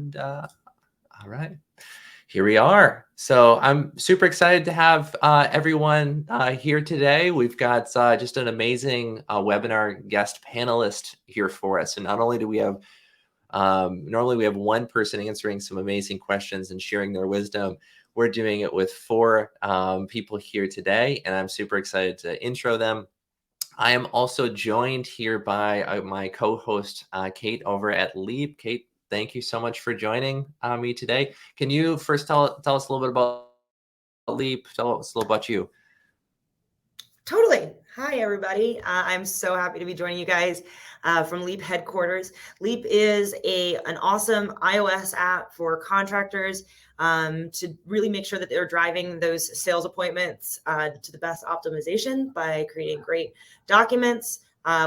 And all right, here we are. So I'm super excited to have everyone here today. We've got just an amazing webinar guest panelist here for us. And not only do we have, normally we have one person answering some amazing questions and sharing their wisdom. We're doing it with four people here today, and I'm super excited to intro them. I am also joined here by my co-host, Kate, over at Leap. Kate, thank you so much for joining me today. Can you first tell us a little bit about Leap? Tell us a little about you. Totally. Hi, everybody. I'm so happy to be joining you guys from Leap headquarters. Leap is an awesome iOS app for contractors to really make sure that they're driving those sales appointments to the best optimization by creating great documents.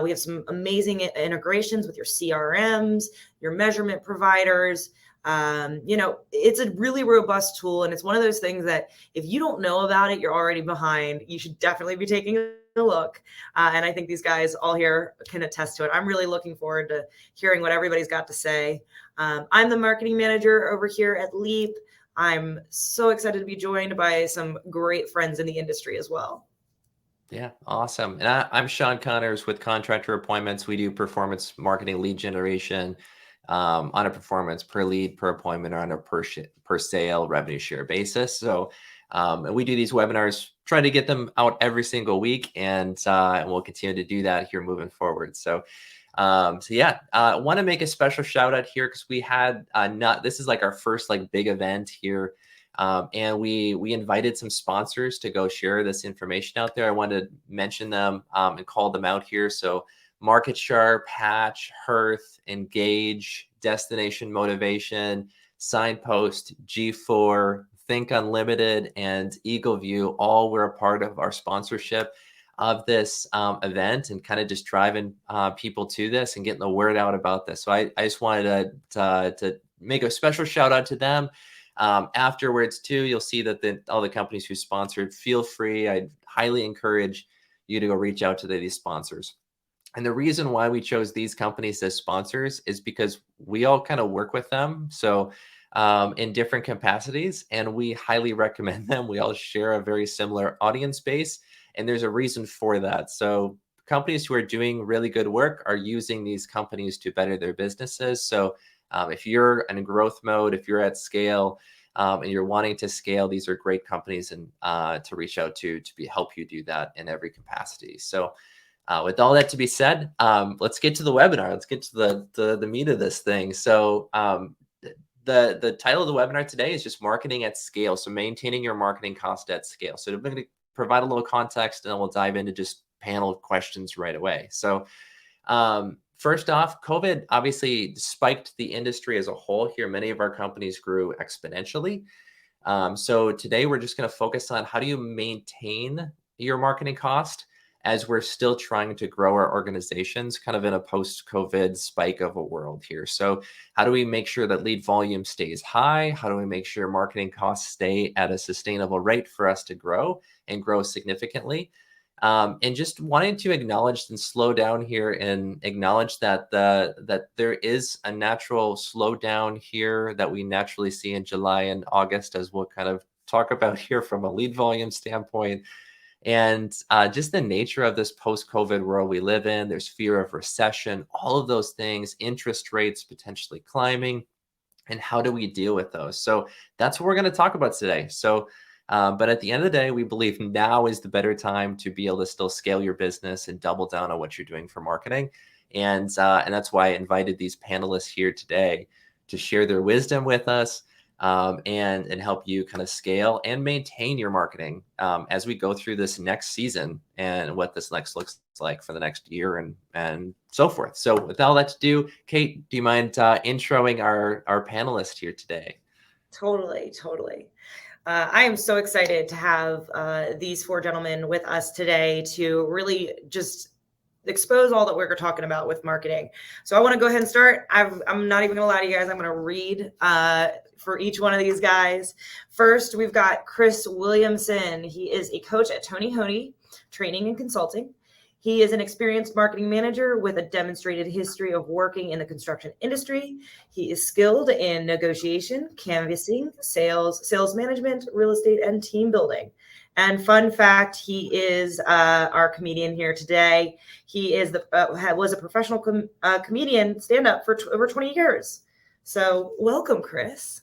We have some amazing integrations with your CRMs, your measurement providers. It's a really robust tool, and it's one of those things that if you don't know about it, you're already behind. You should definitely be taking a look. And I think these guys all here can attest to it. I'm really looking forward to hearing what everybody's got to say. I'm the marketing manager over here at Leap. I'm so excited to be joined by some great friends in the industry as well. Yeah, awesome. And I'm Sean Connors with Contractor Appointments. We do performance marketing lead generation on a performance per lead, per appointment, or on a per sale revenue share basis. So and we do these webinars, try to get them out every single week, and we'll continue to do that here moving forward. So yeah, I want to make a special shout out here because we had this is like our first like big event here. And we invited some sponsors to go share this information out there. I wanted to mention them and call them out here. So Market Sharp, Hatch, Hearth, Engage, Destination Motivation, Signpost, G4, Think Unlimited, and EagleView all were a part of our sponsorship of this event and kind of just driving people to this and getting the word out about this. So I just wanted to make a special shout out to them. Afterwards too, you'll see that all the companies who sponsored, feel free. I'd highly encourage you to go reach out to these sponsors. And the reason why we chose these companies as sponsors is because we all kind of work with them. So in different capacities, and we highly recommend them. We all share a very similar audience base, and there's a reason for that. So companies who are doing really good work are using these companies to better their businesses. So if you're in growth mode, if you're at scale, and you're wanting to scale, these are great companies and to reach out to help you do that in every capacity. So with all that to be said, let's get to the webinar. Let's get to the meat of this thing. So the title of the webinar today is just marketing at scale. So maintaining your marketing cost at scale. So I'm going to provide a little context, and then we'll dive into just panel questions right away. So first off, COVID obviously spiked the industry as a whole here. Many of our companies grew exponentially. So today we're just going to focus on how do you maintain your marketing cost as we're still trying to grow our organizations kind of in a post-COVID spike of a world here. So how do we make sure that lead volume stays high? How do we make sure marketing costs stay at a sustainable rate for us to grow and grow significantly? And just wanting to acknowledge and slow down here and acknowledge that that there is a natural slowdown here that we naturally see in July and August, as we'll kind of talk about here from a lead volume standpoint. And just the nature of this post-COVID world we live in, there's fear of recession, all of those things, interest rates potentially climbing, and how do we deal with those? So that's what we're going to talk about today. So but at the end of the day, we believe now is the better time to be able to still scale your business and double down on what you're doing for marketing. And that's why I invited these panelists here today to share their wisdom with us and help you kind of scale and maintain your marketing as we go through this next season and what this next looks like for the next year and so forth. So with all that to do, Kate, do you mind introing our panelists here today? Totally. I am so excited to have these four gentlemen with us today to really just expose all that we're talking about with marketing. So I want to go ahead and start. I'm not even going to lie to you guys. I'm going to read for each one of these guys. First, we've got Chris Williamson. He is a coach at Tony Honi Training and Consulting. He is an experienced marketing manager with a demonstrated history of working in the construction industry. He is skilled in negotiation, canvassing, sales management, real estate, and team building. And fun fact, he is our comedian here today. He is was a professional comedian, stand-up for over 20 years. So welcome, Chris.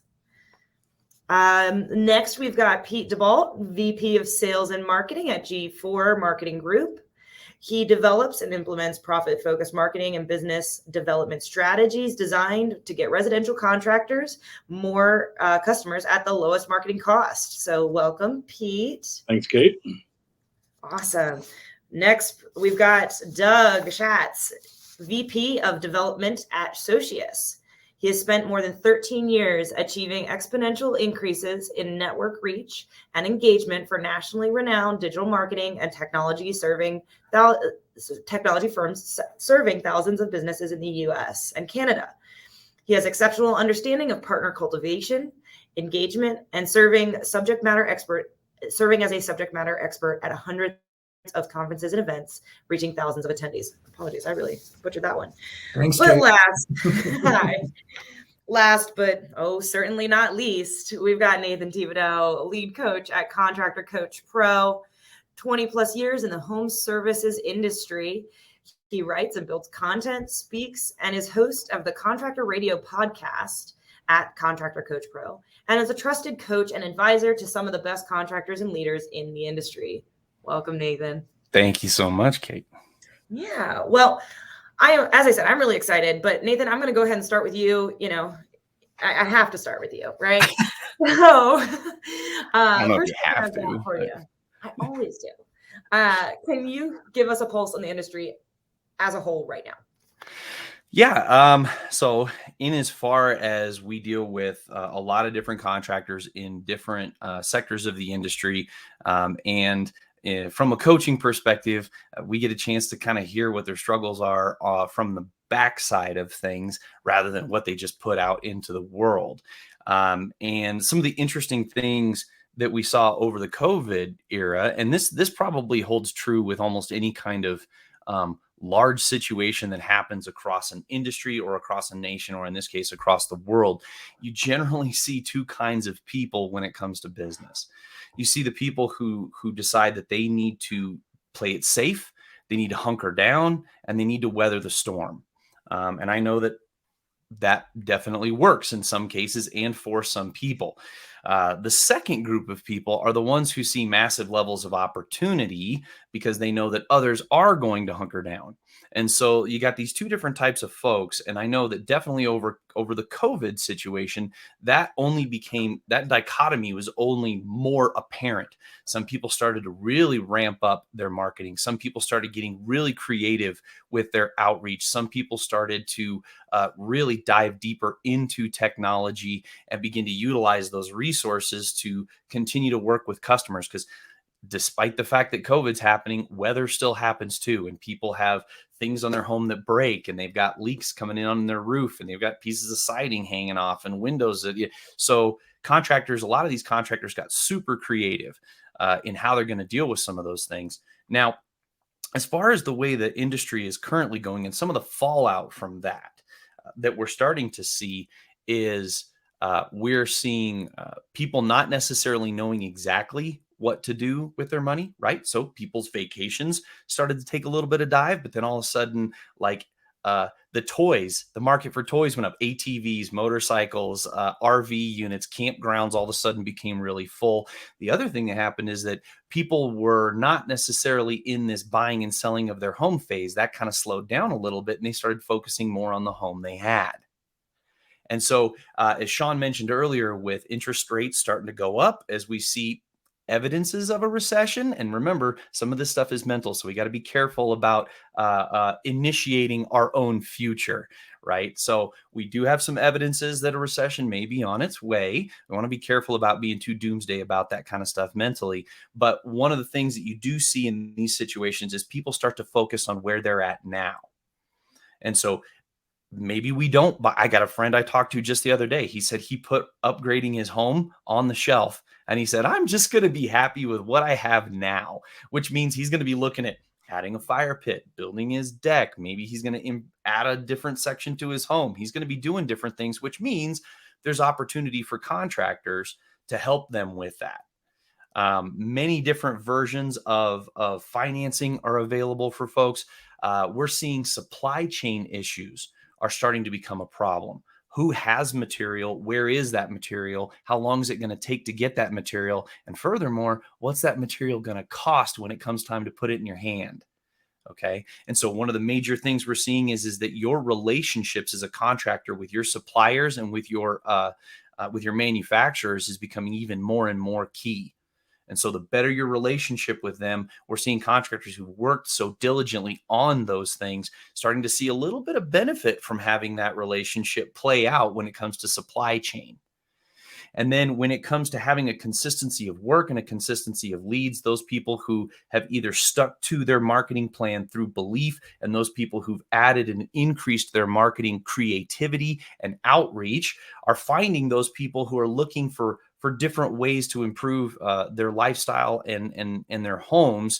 Next, we've got Pete DeBalt, VP of Sales and Marketing at G4 Marketing Group. He develops and implements profit-focused marketing and business development strategies designed to get residential contractors more customers at the lowest marketing cost. So welcome, Pete. Thanks, Kate. Awesome. Next, we've got Doug Schatz, VP of Development at Socius. He has spent more than 13 years achieving exponential increases in network reach and engagement for nationally renowned digital marketing and technology firms serving thousands of businesses in the US and Canada. He has exceptional understanding of partner cultivation, engagement, and serving as a subject matter expert at hundreds of conferences and events, reaching thousands of attendees. Apologies, I really butchered that one. Thanks, But Kate. last, but certainly not least, we've got Nathan Thibodeau, lead coach at Contractor Coach Pro, 20 plus years in the home services industry. He writes and builds content, speaks, and is host of the Contractor Radio podcast at Contractor Coach Pro, and is a trusted coach and advisor to some of the best contractors and leaders in the industry. Welcome, Nathan. Thank you so much, Kate. Yeah, well, as I said, I'm really excited, but Nathan, I'm going to go ahead and start with you. You know, I have to start with you, right? So, I don't know if first you have to. for you. I always do. Can you give us a pulse on the industry as a whole right now? Yeah. So in as far as we deal with a lot of different contractors in different sectors of the industry, and from a coaching perspective, we get a chance to kind of hear what their struggles are from the backside of things rather than what they just put out into the world. And some of the interesting things that we saw over the COVID era, and this probably holds true with almost any kind of large situation that happens across an industry or across a nation, or in this case, across the world. You generally see two kinds of people when it comes to business. You see the people who decide that they need to play it safe, they need to hunker down, and they need to weather the storm. And I know that definitely works in some cases and for some people. The second group of people are the ones who see massive levels of opportunity because they know that others are going to hunker down. And so you got these two different types of folks. And I know that definitely over the COVID situation, that dichotomy was only more apparent. Some people started to really ramp up their marketing. Some people started getting really creative with their outreach. Some people started to really dive deeper into technology and begin to utilize those resources to continue to work with customers. Because despite the fact that COVID's happening, weather still happens too. And people have things on their home that break, and they've got leaks coming in on their roof, and they've got pieces of siding hanging off and windows. So contractors, a lot of these contractors got super creative in how they're going to deal with some of those things. Now, as far as the way the industry is currently going and some of the fallout from that we're starting to see is we're seeing people not necessarily knowing exactly what to do with their money, right? So people's vacations started to take a little bit of dive, but then all of a sudden, like the market for toys went up. ATVs, motorcycles, RV units, campgrounds all of a sudden became really full. The other thing that happened is that people were not necessarily in this buying and selling of their home phase. That kind of slowed down a little bit, and they started focusing more on the home they had. And so, as Sean mentioned earlier, with interest rates starting to go up, as we see evidences of a recession, and remember, some of this stuff is mental, so we got to be careful about initiating our own future, right? So we do have some evidences that a recession may be on its way. We want to be careful about being too doomsday about that kind of stuff mentally. But one of the things that you do see in these situations is people start to focus on where they're at now. And so maybe we don't, but I got a friend I talked to just the other day. He said he put upgrading his home on the shelf. And he said, I'm just going to be happy with what I have now, which means he's going to be looking at adding a fire pit, building his deck. Maybe he's going to add a different section to his home. He's going to be doing different things, which means there's opportunity for contractors to help them with that. Many different versions of financing are available for folks. We're seeing supply chain issues are starting to become a problem. Who has material? Where is that material? How long is it going to take to get that material? And furthermore, what's that material going to cost when it comes time to put it in your hand? Okay. And so one of the major things we're seeing is that your relationships as a contractor with your suppliers and with your manufacturers is becoming even more and more key. And so the better your relationship with them, we're seeing contractors who worked so diligently on those things starting to see a little bit of benefit from having that relationship play out when it comes to supply chain. And then when it comes to having a consistency of work and a consistency of leads, those people who have either stuck to their marketing plan through belief and those people who've added and increased their marketing creativity and outreach are finding those people who are looking for different ways to improve their lifestyle and their homes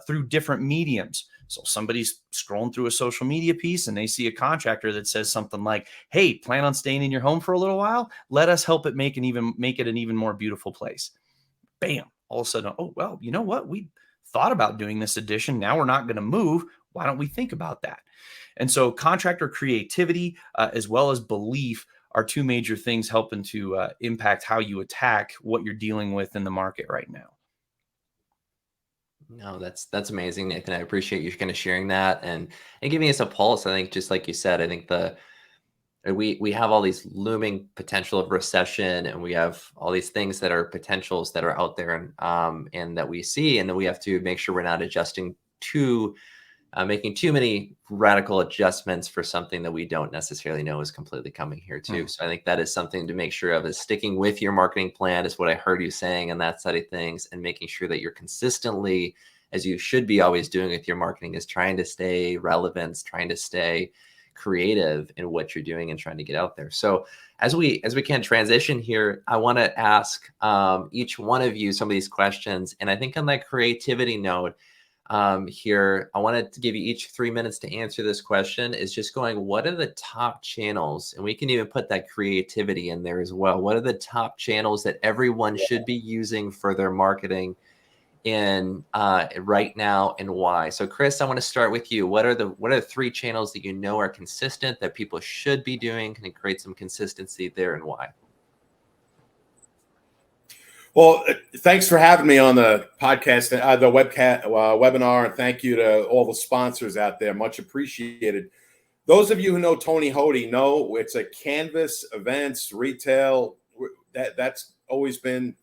through different mediums. So somebody's scrolling through a social media piece and they see a contractor that says something like, "Hey, plan on staying in your home for a little while? Let us help it make it an even more beautiful place." Bam! All of a sudden, oh, well, you know what? We thought about doing this addition. Now we're not going to move. Why don't we think about that? And so contractor creativity as well as belief are two major things helping to impact how you attack what you're dealing with in the market right now. No, that's amazing, Nathan. I appreciate you kind of sharing that and giving us a pulse. I think just like you said, I think we have all these looming potential of recession, and we have all these things that are potentials that are out there and that we see, and then we have to make sure we're not adjusting to making too many radical adjustments for something that we don't necessarily know is completely coming here too. So I think that is something to make sure of, is sticking with your marketing plan is what I heard you saying on that side of things, and making sure that you're consistently, as you should be always doing with your marketing, is trying to stay relevant, trying to stay creative in what you're doing and trying to get out there. So as we can transition here, I want to ask each one of you some of these questions. And I think on that creativity note, here, I wanted to give you each 3 minutes to answer this question, is just going, what are the top channels? And we can even put that creativity in there as well. What are the top channels that everyone should be using for their marketing in right now, and why? So Chris, I want to start with you. What are the 3 channels that you know are consistent that people should be doing? Can create some consistency there, and why? Well, thanks for having me on the podcast, the webinar, and thank you to all the sponsors out there. Much appreciated. Those of you who know Tony Hoty know it's a canvas, events, retail. That's always been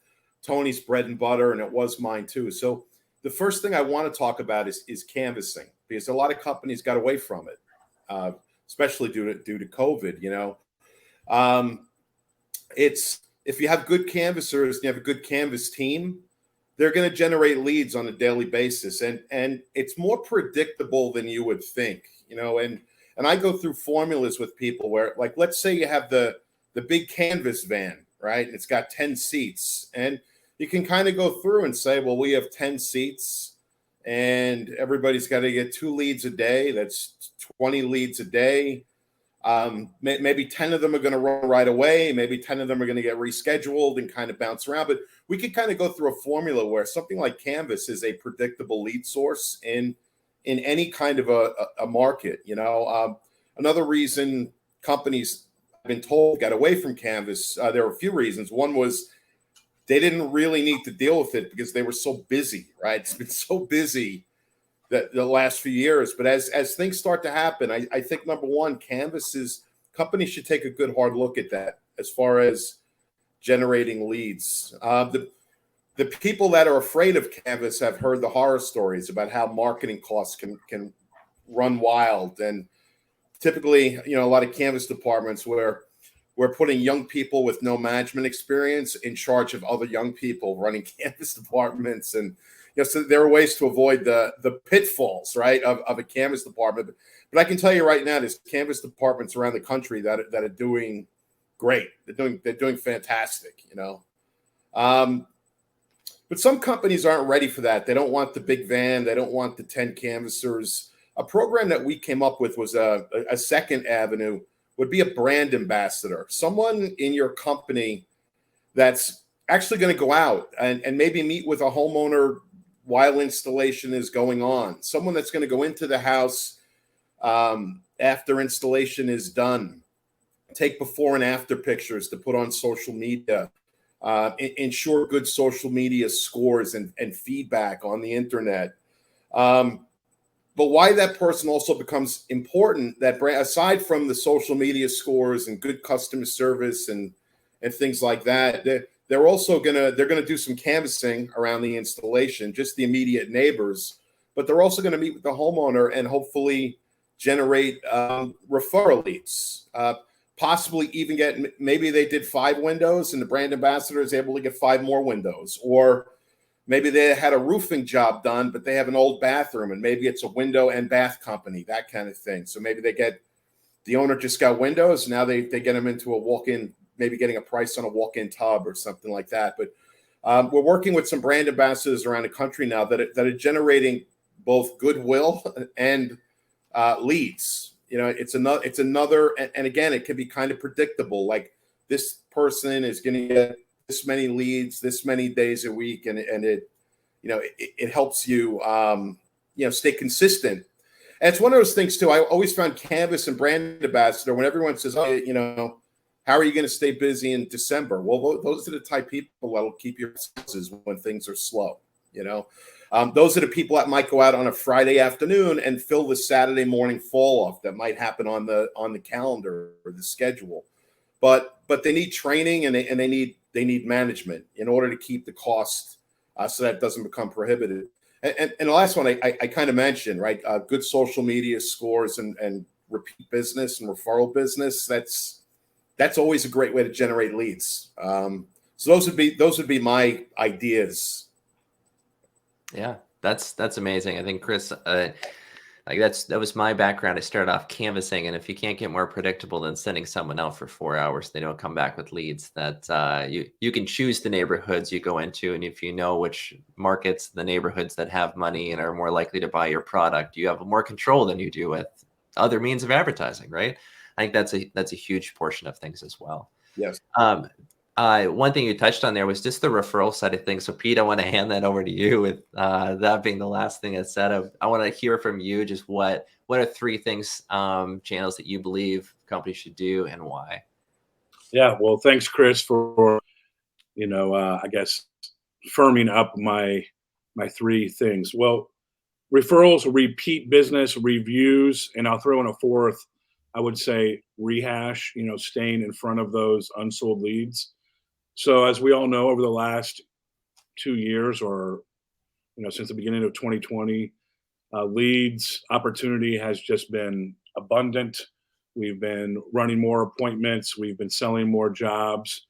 Tony's bread and butter, and it was mine too. So the first thing I want to talk about is canvassing, because a lot of companies got away from it, especially due to COVID. If you have good canvassers and you have a good canvas team, they're going to generate leads on a daily basis, and it's more predictable than you would think. And I go through formulas with people where, like, let's say you have the big canvas van, right? And it's got 10 seats, and you can kind of go through and say, well, we have 10 seats and everybody's got to get 2 leads a day. That's 20 leads a day. Maybe 10 of them are going to run right away. Maybe 10 of them are going to get rescheduled and kind of bounce around. But we could kind of go through a formula where something like Canvas is a predictable lead source in any kind of a market. Another reason companies, I've been told, got away from Canvas, there were a few reasons. One was they didn't really need to deal with it because they were so busy, right? It's been so busy the last few years. But as things start to happen, I think, number one, companies should take a good hard look at that as far as generating leads. The people that are afraid of Canvas have heard the horror stories about how marketing costs can run wild. And typically, a lot of Canvas departments where we're putting young people with no management experience in charge of other young people running Canvas departments. And so there are ways to avoid the pitfalls, right, of a Canvas department. But I can tell you right now, there's Canvas departments around the country that are doing great. They're doing fantastic. But some companies aren't ready for that. They don't want the big van. They don't want the 10 canvassers. A program that we came up with was a second avenue would be a brand ambassador, someone in your company that's actually going to go out and maybe meet with a homeowner while installation is going on, someone that's going to go into the house after installation is done, take before and after pictures to put on social media, ensure good social media scores and feedback on the internet. But why that person also becomes important, that aside from the social media scores and good customer service and things like that, they're also gonna do some canvassing around the installation, just the immediate neighbors, but they're also gonna meet with the homeowner and hopefully generate referral leads. Possibly even get, maybe they did 5 windows and the brand ambassador is able to get 5 more windows, or maybe they had a roofing job done, but they have an old bathroom and maybe it's a window and bath company, that kind of thing. So maybe the owner just got windows. Now they get them into a walk-in, maybe getting a price on a walk-in tub or something like that. But we're working with some brand ambassadors around the country now that are generating both goodwill and leads. You know, it's another, and again, it can be kind of predictable. Like, this person is going to get this many leads, this many days a week, and it, you know, it helps you, stay consistent. And it's one of those things too. I always found Canvas and brand ambassador, when everyone says, "Oh, you know, how are you going to stay busy in December?" Well, those are the type of people that will keep your houses when things are slow. You know, those are the people that might go out on a Friday afternoon and fill the Saturday morning fall off that might happen on the calendar or the schedule. But they need training and they need management in order to keep the cost so that it doesn't become prohibitive. And the last one I kind of mentioned, right? Good social media scores and repeat business and referral business. That's always a great way to generate leads. So those would be my ideas. Yeah, that's amazing. I think, Chris, that was my background. I started off canvassing, and if you can't get more predictable than sending someone out for 4 hours, they don't come back with leads. That you can choose the neighborhoods you go into, and if you know which markets, the neighborhoods that have money and are more likely to buy your product, you have more control than you do with other means of advertising, right? I think that's a huge portion of things as well. Yes. One thing you touched on there was just the referral side of things. So, Pete, I want to hand that over to you, with that being the last thing that's said. I want to hear from you just what are 3 things, channels that you believe companies should do and why? Yeah, well, thanks, Chris, for I guess firming up my 3 things. Well, referrals, repeat business, reviews, and I'll throw in a 4th. I would say rehash. Staying in front of those unsold leads. So as we all know, over the last 2 years, or since the beginning of 2020, leads opportunity has just been abundant. We've been running more appointments. We've been selling more jobs.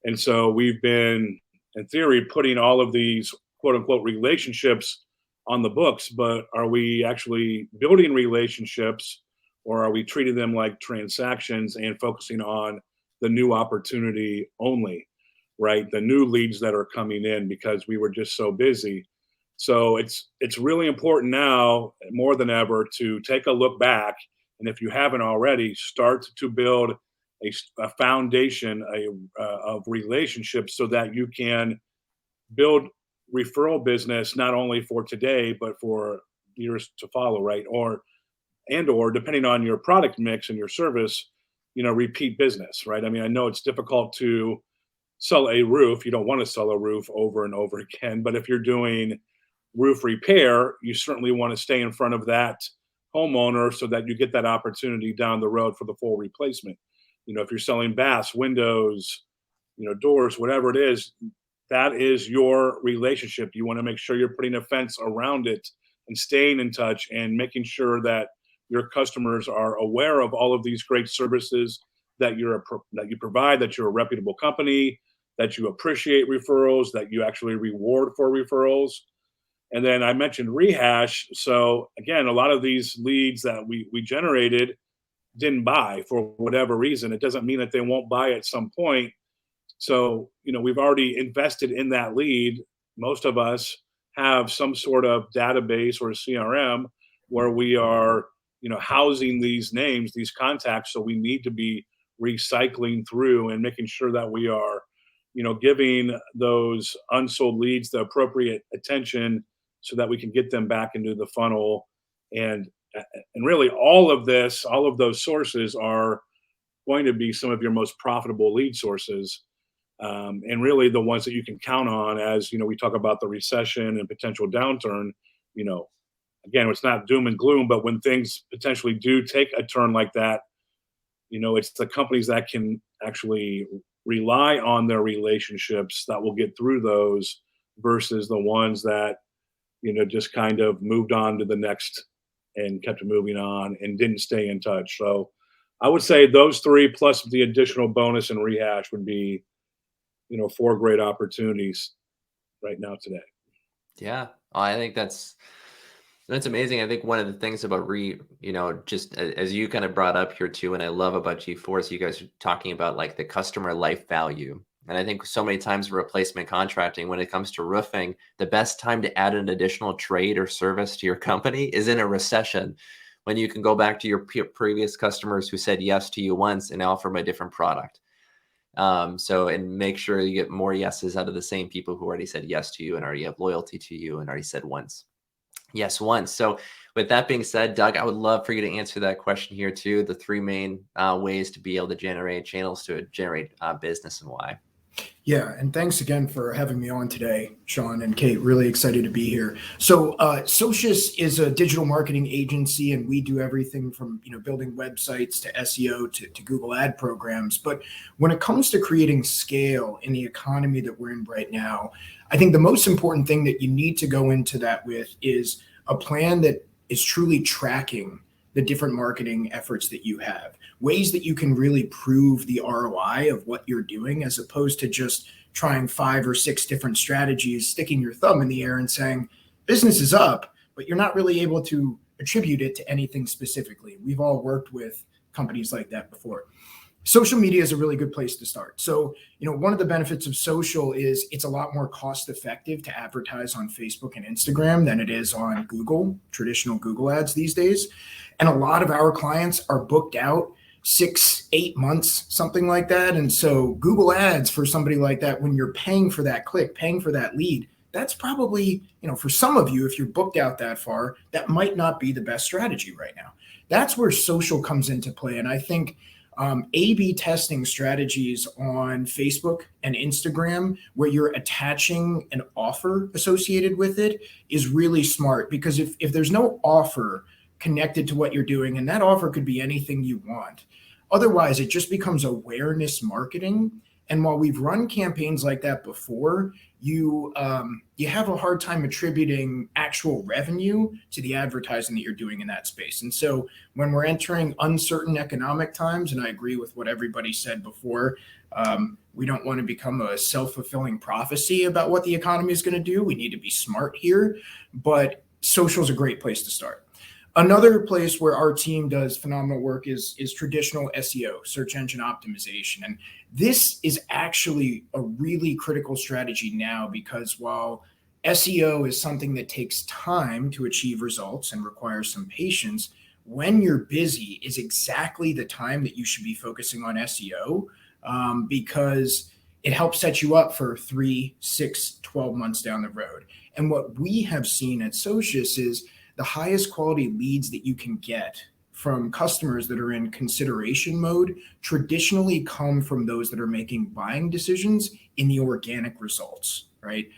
And so we've been, in theory, putting all of these quote unquote relationships on the books, but are we actually building relationships, or are we treating them like transactions and focusing on the new opportunity only? Right, the new leads that are coming in, because we were just so busy. So it's really important now more than ever to take a look back, and if you haven't already, start to build a foundation of relationships so that you can build referral business not only for today but for years to follow, right? Or depending on your product mix and your service, repeat business, right? I mean, I know it's difficult to sell a roof. You don't want to sell a roof over and over again. But if you're doing roof repair, you certainly want to stay in front of that homeowner so that you get that opportunity down the road for the full replacement. If you're selling baths, windows, doors, whatever it is, that is your relationship. You want to make sure you're putting a fence around it and staying in touch and making sure that your customers are aware of all of these great services that you provide, that you're a reputable company, that you appreciate referrals, that you actually reward for referrals. And then I mentioned rehash. So again, a lot of these leads that we generated didn't buy for whatever reason. It doesn't mean that they won't buy at some point. So, we've already invested in that lead. most of us have some sort of database or CRM where we are, housing these names, these contacts. So we need to be recycling through and making sure that we are, giving those unsold leads the appropriate attention so that we can get them back into the funnel. And really all of those sources are going to be some of your most profitable lead sources. And really the ones that you can count on as, we talk about the recession and potential downturn, again, it's not doom and gloom, but when things potentially do take a turn like that, it's the companies that can actually rely on their relationships that will get through those versus the ones that, just kind of moved on to the next and kept moving on and didn't stay in touch. So I would say those three plus the additional bonus and rehash would be, 4 great opportunities right now today. Yeah, I think that's amazing. I think one of the things about just as you kind of brought up here too, and I love about G4 is you guys are talking about like the customer life value. And I think so many times in replacement contracting, when it comes to roofing, the best time to add an additional trade or service to your company is in a recession, when you can go back to your previous customers who said yes to you once and offer them a different product. And make sure you get more yeses out of the same people who already said yes to you and already have loyalty to you and already said yes once. So with that being said, Doug, I would love for you to answer that question here too. The 3 main ways to be able to generate channels to generate business and why. Yeah, and thanks again for having me on today, Sean and Kate. Really excited to be here. So Socius is a digital marketing agency, and we do everything from building websites to SEO to Google ad programs. But when it comes to creating scale in the economy that we're in right now, I think the most important thing that you need to go into that with is a plan that is truly tracking the different marketing efforts that you have, ways that you can really prove the ROI of what you're doing, as opposed to just trying 5 or 6 different strategies, sticking your thumb in the air and saying, business is up, but you're not really able to attribute it to anything specifically. We've all worked with companies like that before. Social media is a really good place to start. So, one of the benefits of social is it's a lot more cost effective to advertise on Facebook and Instagram than it is on Google, traditional Google ads these days. And a lot of our clients are booked out 6-8 months, something like that. And so Google ads for somebody like that, when you're paying for that click, paying for that lead, that's probably, for some of you, if you're booked out that far, that might not be the best strategy right now. That's where social comes into play. And I think A/B testing strategies on Facebook and Instagram, where you're attaching an offer associated with it, is really smart, because if there's no offer connected to what you're doing, and that offer could be anything you want, otherwise it just becomes awareness marketing. And while we've run campaigns like that before, you have a hard time attributing actual revenue to the advertising that you're doing in that space. And so when we're entering uncertain economic times, and I agree with what everybody said before, we don't want to become a self-fulfilling prophecy about what the economy is going to do. We need to be smart here, but social is a great place to start. Another place where our team does phenomenal work is traditional SEO, search engine optimization. And this is actually a really critical strategy now, because while SEO is something that takes time to achieve results and requires some patience, when you're busy is exactly the time that you should be focusing on SEO, because it helps set you up for 3, 6, 12 months down the road. And what we have seen at Socius is the highest quality leads that you can get from customers that are in consideration mode traditionally come from those that are making buying decisions in the organic results, right?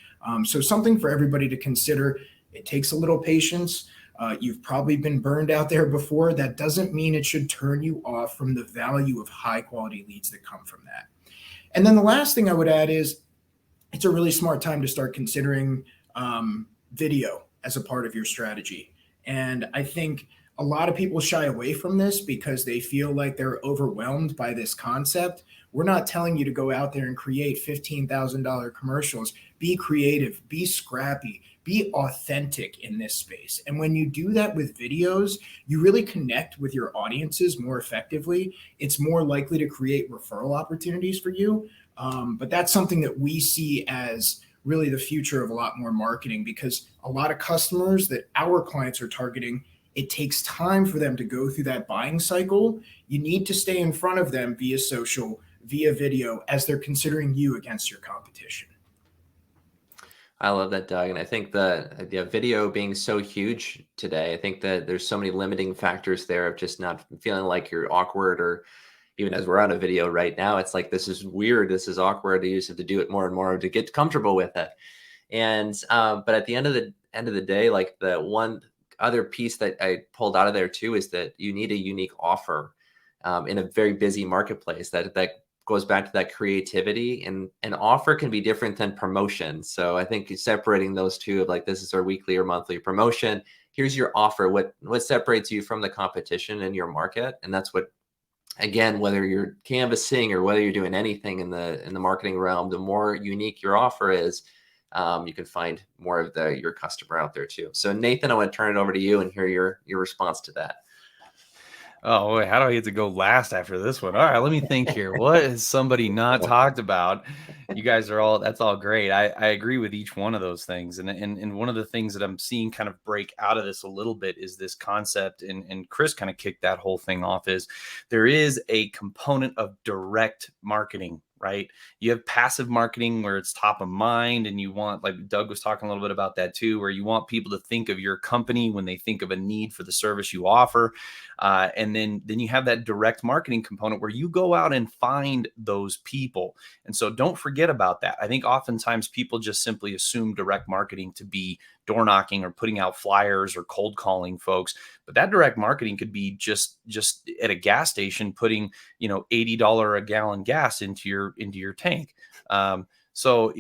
So something for everybody to consider. It takes a little patience. You've probably been burned out there before. That doesn't mean it should turn you off from the value of high quality leads that come from that. And then the last thing I would add is it's a really smart time to start considering video as a part of your strategy. And I think a lot of people shy away from this because they feel like they're overwhelmed by this concept. We're not telling you to go out there and create $15,000 commercials. Be creative, be scrappy, be authentic in this space. And when you do that with videos, you really connect with your audiences more effectively. It's more likely to create referral opportunities for you. But that's something that we see as really the future of a lot more marketing, because a lot of customers that our clients are targeting, it takes time for them to go through that buying cycle. You need to stay in front of them via social, via video, as they're considering you against your competition. I love that, Doug. And I think the video being so huge today, I think that there's so many limiting factors there of just not feeling like you're awkward, or even as we're on a video right now, it's like, this is weird. This is awkward. You just have to do it more and more to get comfortable with it. And, but at the end of the day, like, the one other piece that I pulled out of there too, is that you need a unique offer in a very busy marketplace that goes back to that creativity, and an offer can be different than promotion. So I think separating those two of like, this is our weekly or monthly promotion. Here's your offer. What separates you from the competition in your market? And that's what, again, whether you're canvassing or whether you're doing anything in the marketing realm, the more unique your offer is, you can find more of your customer out there too. So Nathan, I want to turn it over to you and hear your response to that. Oh, wait, how do I get to go last after this one? All right, let me think here. What has somebody not talked about? You guys are all, that's all great. I agree with each one of those things. And one of the things that I'm seeing kind of break out of this a little bit is this concept, and Chris kind of kicked that whole thing off, is there is a component of direct marketing, right? You have passive marketing where it's top of mind, and you want, like Doug was talking a little bit about that too, where you want people to think of your company when they think of a need for the service you offer. And then you have that direct marketing component where you go out and find those people. And so don't forget about that. I think oftentimes people just simply assume direct marketing to be door knocking or putting out flyers or cold calling folks. But that direct marketing could be just at a gas station, putting, $80 a gallon gas into your tank. So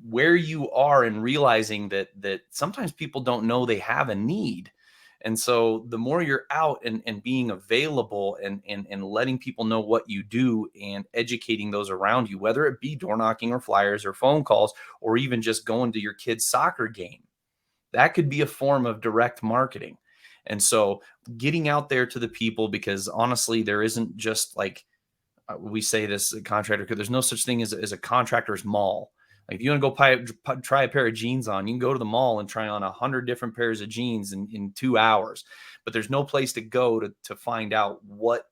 where you are, and realizing that sometimes people don't know they have a need. And so the more you're out and being available and letting people know what you do, and educating those around you, whether it be door knocking or flyers or phone calls, or even just going to your kid's soccer game, that could be a form of direct marketing. And so getting out there to the people, because honestly, there isn't just like, we say this contractor, because there's no such thing as a contractor's mall. Like, if you want to go try a pair of jeans on, you can go to the mall and try on 100 different pairs of jeans in 2 hours, but there's no place to go to find out what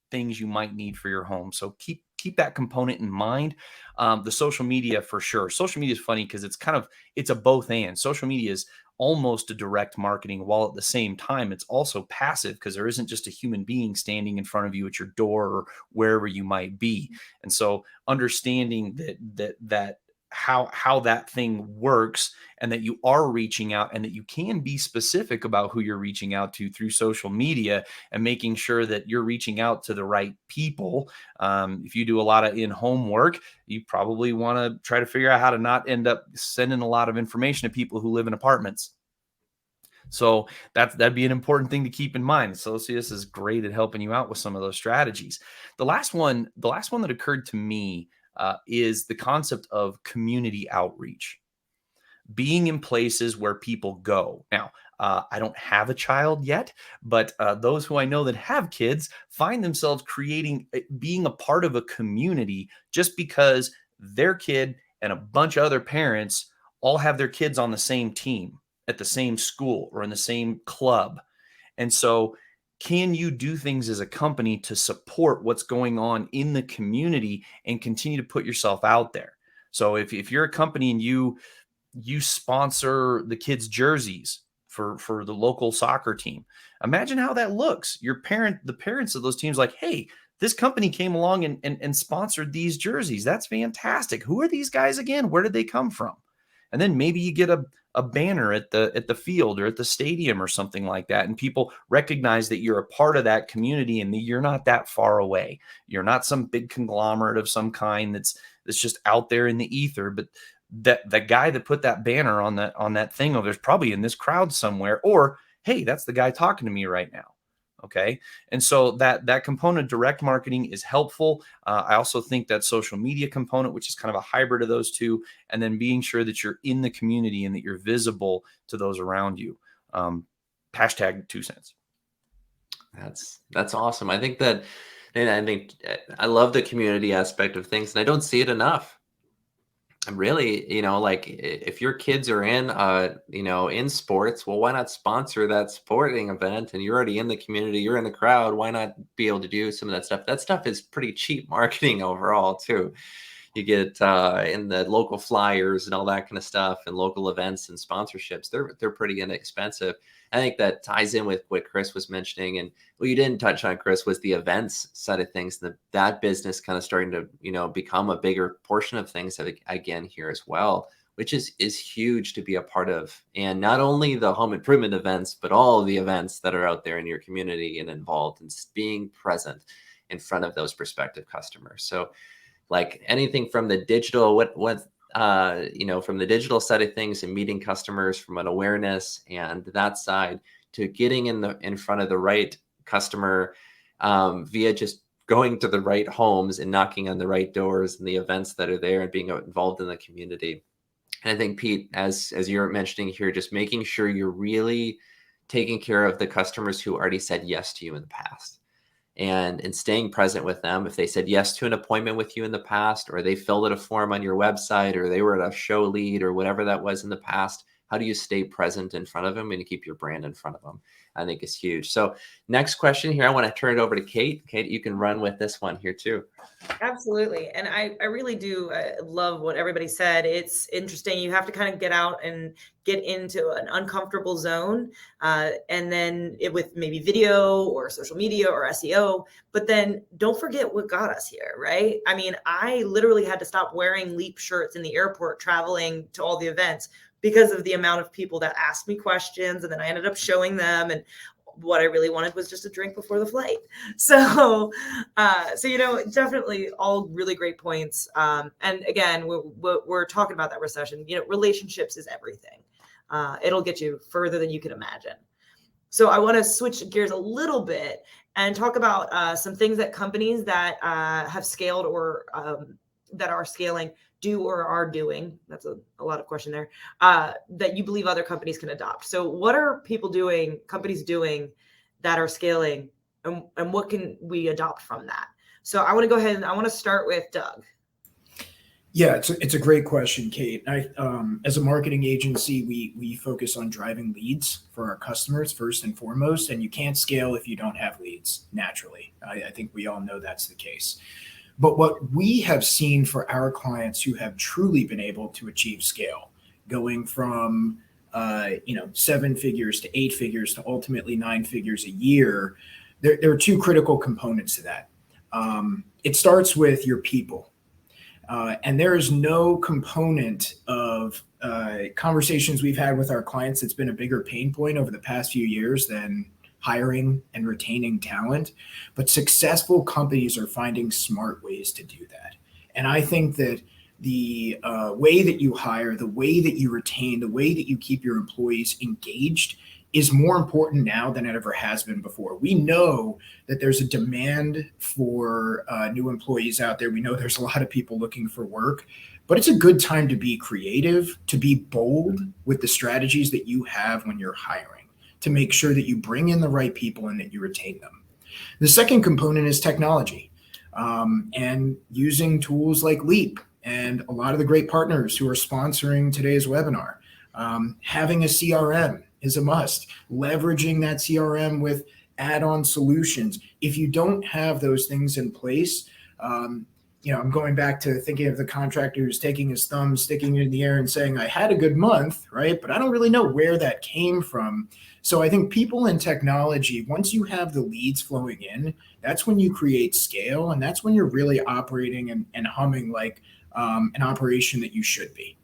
things you might need for your home. So keep that component in mind. The social media, for sure. Social media is funny because it's a both and. Social media is almost a direct marketing, while at the same time it's also passive, because there isn't just a human being standing in front of you at your door or wherever you might be. And so understanding that how that thing works, and that you are reaching out, and that you can be specific about who you're reaching out to through social media, and making sure that you're reaching out to the right people. If you do a lot of in-home work, you probably want to try to figure out how to not end up sending a lot of information to people who live in apartments. So that'd be an important thing to keep in mind. Socius is great at helping you out with some of those strategies. The last one that occurred to me is the concept of community outreach, being in places where people go. Now, I don't have a child yet, but those who I know that have kids find themselves being a part of a community, just because their kid and a bunch of other parents all have their kids on the same team at the same school or in the same club. And so, can you do things as a company to support what's going on in the community and continue to put yourself out there? So if you're a company and you sponsor the kids' jerseys for the local soccer team, imagine how that looks. The parents of those teams, like, hey, this company came along and sponsored these jerseys. That's fantastic. Who are these guys again? Where did they come from? And then maybe you get a banner at the field or at the stadium or something like that, and people recognize that you're a part of that community and that you're not that far away. You're not some big conglomerate of some kind that's just out there in the ether, but that the guy that put that banner on that thing, there's probably in this crowd somewhere, or hey, that's the guy talking to me right now. Okay. And so that component, direct marketing, is helpful. I also think that social media component, which is kind of a hybrid of those two, and then being sure that you're in the community and that you're visible to those around you. Hashtag 2 cents. That's awesome. I think I love the community aspect of things, and I don't see it enough. And really, like if your kids are in, in sports, well, why not sponsor that sporting event? And you're already in the community, you're in the crowd. Why not be able to do some of that stuff? That stuff is pretty cheap marketing overall, too. You get in the local flyers and all that kind of stuff, and local events and sponsorships. They're pretty inexpensive. I think that ties in with what Chris was mentioning, and what you didn't touch on, Chris, was the events side of things. That business kind of starting to become a bigger portion of things again here as well, which is huge to be a part of. And not only the home improvement events, but all of the events that are out there in your community and involved, and being present in front of those prospective customers. So, like anything from the digital, from the digital side of things and meeting customers from an awareness and that side, to getting in front of the right customer via just going to the right homes and knocking on the right doors and the events that are there and being involved in the community. And I think, Pete, as you're mentioning here, just making sure you're really taking care of the customers who already said yes to you in the past. And staying present with them. If they said yes to an appointment with you in the past, or they filled out a form on your website, or they were at a show lead, or whatever that was in the past, how do you stay present in front of them and keep your brand in front of them? I think is huge. So next question here, I want to turn it over to Kate. Kate, you can run with this one here too. Absolutely. And I really do love what everybody said. It's interesting. You have to kind of get out and get into an uncomfortable zone. And then with maybe video or social media or SEO, but then don't forget what got us here, right? I mean, I literally had to stop wearing Leap shirts in the airport traveling to all the events because of the amount of people that asked me questions. And then I ended up showing them, and what I really wanted was just a drink before the flight. So definitely all really great points. And again, we're talking about that recession. Relationships is everything. It'll get you further than you can imagine. So I want to switch gears a little bit and talk about some things that companies that have scaled or that are scaling do or are doing. That's a lot of question there, that you believe other companies can adopt. So what are companies doing that are scaling, and what can we adopt from that? So I want to go ahead and I want to start with Doug. Yeah, it's a great question, Kate. As a marketing agency, we focus on driving leads for our customers first and foremost, and you can't scale if you don't have leads naturally. I think we all know that's the case. But what we have seen for our clients who have truly been able to achieve scale, going from 7 figures to 8 figures to ultimately 9 figures a year, there are 2 critical components to that. It starts with your people. And there is no component of conversations we've had with our clients that's been a bigger pain point over the past few years than hiring and retaining talent. But successful companies are finding smart ways to do that. And I think that the way that you hire, the way that you retain, the way that you keep your employees engaged is more important now than it ever has been before. We know that there's a demand for new employees out there. We know there's a lot of people looking for work, but it's a good time to be creative, to be bold with the strategies that you have when you're hiring, to make sure that you bring in the right people and that you retain them. The second component is technology, and using tools like Leap and a lot of the great partners who are sponsoring today's webinar. Having a CRM is a must. Leveraging that CRM with add-on solutions. If you don't have those things in place, I'm going back to thinking of the contractor who's taking his thumb, sticking it in the air and saying, I had a good month, right? But I don't really know where that came from. So I think people in technology, once you have the leads flowing in, that's when you create scale. And that's when you're really operating and humming like an operation that you should be.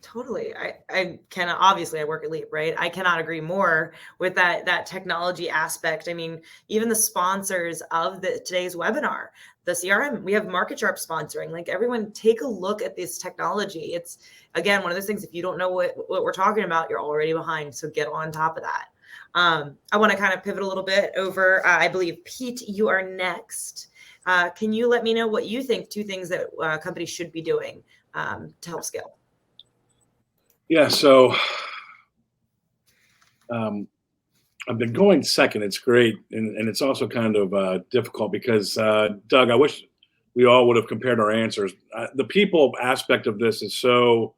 Totally. I cannot, obviously I work at Leap, right? I cannot agree more with that technology aspect. I mean, even the sponsors of today's webinar, the CRM, we have MarketSharp sponsoring. Like, everyone take a look at this technology. It's, again, one of those things, if you don't know what we're talking about, you're already behind. So get on top of that. I want to kind of pivot a little bit over, I believe, Pete, you are next. Can you let me know what you think 2 things that companies should be doing to help scale? Yeah, so I've been going second. It's great, and it's also kind of difficult because Doug, I wish we all would have compared our answers. The people aspect of this is so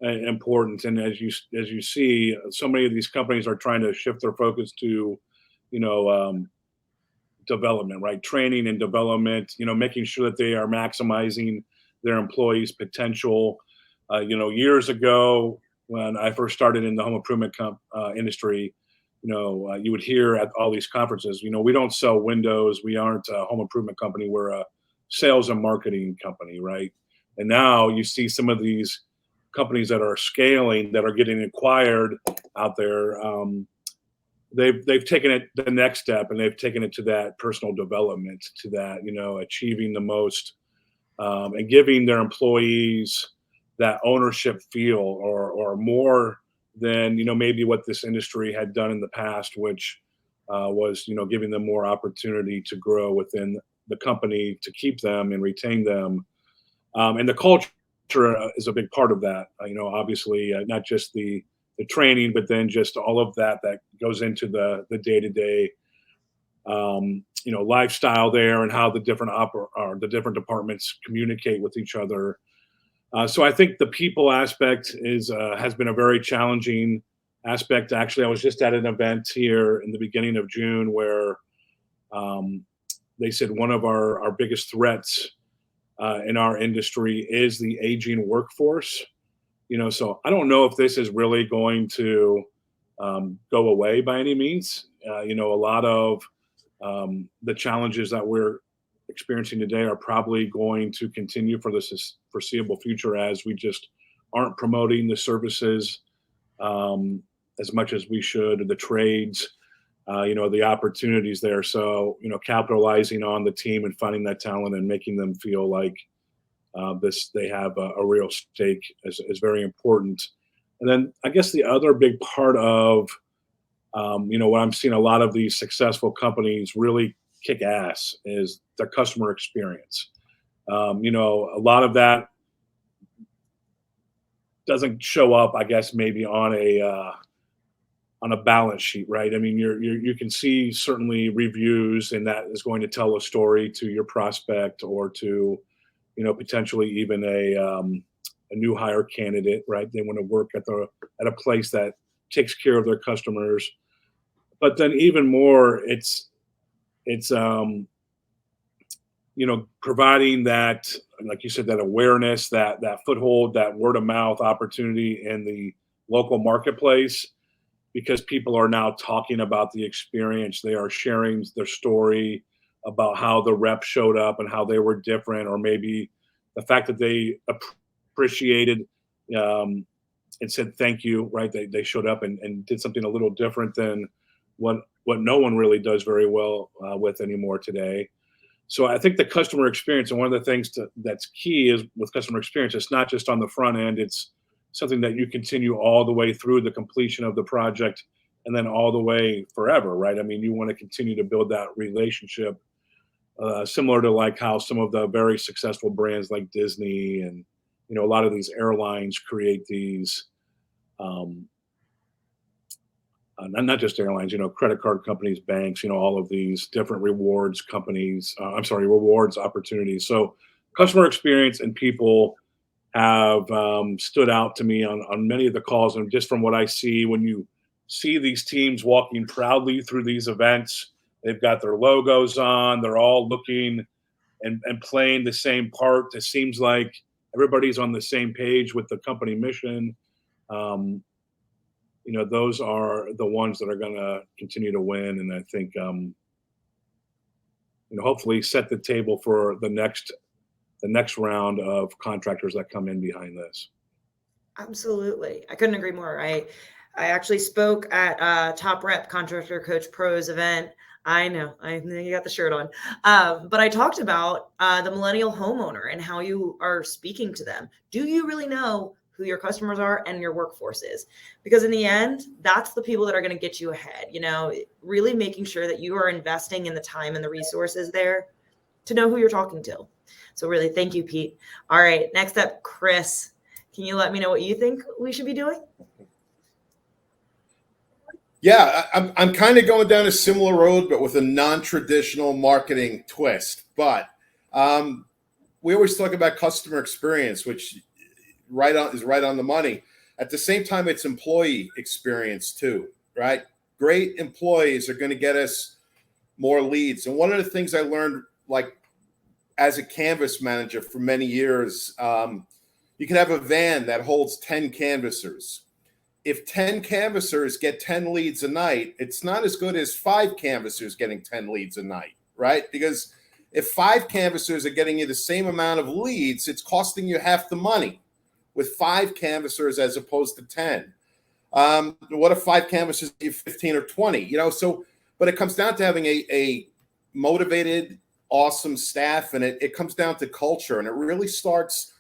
important, and as you see, so many of these companies are trying to shift their focus to, development, right? Training and development. Making sure that they are maximizing their employees' potential. Years ago, when I first started in the home improvement industry, you would hear at all these conferences, we don't sell windows. We aren't a home improvement company. We're a sales and marketing company, right? And now you see some of these companies that are scaling, that are getting acquired out there. They've taken it the next step, and they've taken it to that personal development, to that, achieving the most, and giving their employees that ownership feel, or more than, maybe what this industry had done in the past, which was, giving them more opportunity to grow within the company, to keep them and retain them. And the culture is a big part of that. Obviously, not just the training, but then just all of that goes into the day-to-day, lifestyle there, and how the different departments communicate with each other. So I think the people aspect has been a very challenging aspect. Actually, I was just at an event here in the beginning of June where they said one of our biggest threats in our industry is the aging workforce. So I don't know if this is really going to go away by any means. A lot of the challenges that we're experiencing today are probably going to continue for the foreseeable future, as we just aren't promoting the services as much as we should, the trades, the opportunities there. So, capitalizing on the team and finding that talent and making them feel like they have a real stake is very important. And then I guess the other big part of, what I'm seeing a lot of these successful companies really kick ass is the customer experience. A lot of that doesn't show up, I guess, maybe on a balance sheet, right? I mean, you can see certainly reviews, and that is going to tell a story to your prospect, or to, potentially even a new hire candidate, right? They want to work at a place that takes care of their customers. But then even more, it's providing that, like you said, that awareness, that foothold, that word of mouth opportunity in the local marketplace, because people are now talking about the experience. They are sharing their story about how the rep showed up and how they were different, or maybe the fact that they appreciated and said thank you, right? They showed up and did something a little different than what no one really does very well with anymore today. So I think the customer experience, and one of the things that's key is with customer experience, it's not just on the front end, it's something that you continue all the way through the completion of the project, and then all the way forever, right? I mean, you want to continue to build that relationship, similar to like how some of the very successful brands like Disney and, a lot of these airlines create these, not just airlines, credit card companies, banks, all of these different rewards companies, rewards opportunities. So customer experience and people have stood out to me on many of the calls. And just from what I see, when you see these teams walking proudly through these events, they've got their logos on, they're all looking and playing the same part. It seems like everybody's on the same page with the company mission. Those are the ones that are going to continue to win. And I think, hopefully set the table for the next round of contractors that come in behind this. Absolutely. I couldn't agree more. I actually spoke at Top Rep Contractor Coach Pros event. I know you got the shirt on. But I talked about the millennial homeowner and how you are speaking to them. Do you really know who your customers are and your workforce is? Because in the end, that's the people that are going to get you ahead. Really making sure that you are investing in the time and the resources there to know who you're talking to. So really, thank you, Pete. All right, next up, Chris. Can you let me know what you think we should be doing? Yeah, I'm kind of going down a similar road, but with a non-traditional marketing twist. But we always talk about customer experience, which is right on the money. At the same time, it's employee experience too, right? Great employees are going to get us more leads. And one of the things I learned, like as a Canvas manager for many years, you can have a van that holds 10 canvassers. If 10 canvassers get 10 leads a night, it's not as good as 5 canvassers getting 10 leads a night, right? Because if 5 canvassers are getting you the same amount of leads, it's costing you half the money with 5 canvassers as opposed to 10. What if 5 canvassers give you 15 or 20? So, but it comes down to having a motivated, awesome staff, and it comes down to culture, and it really starts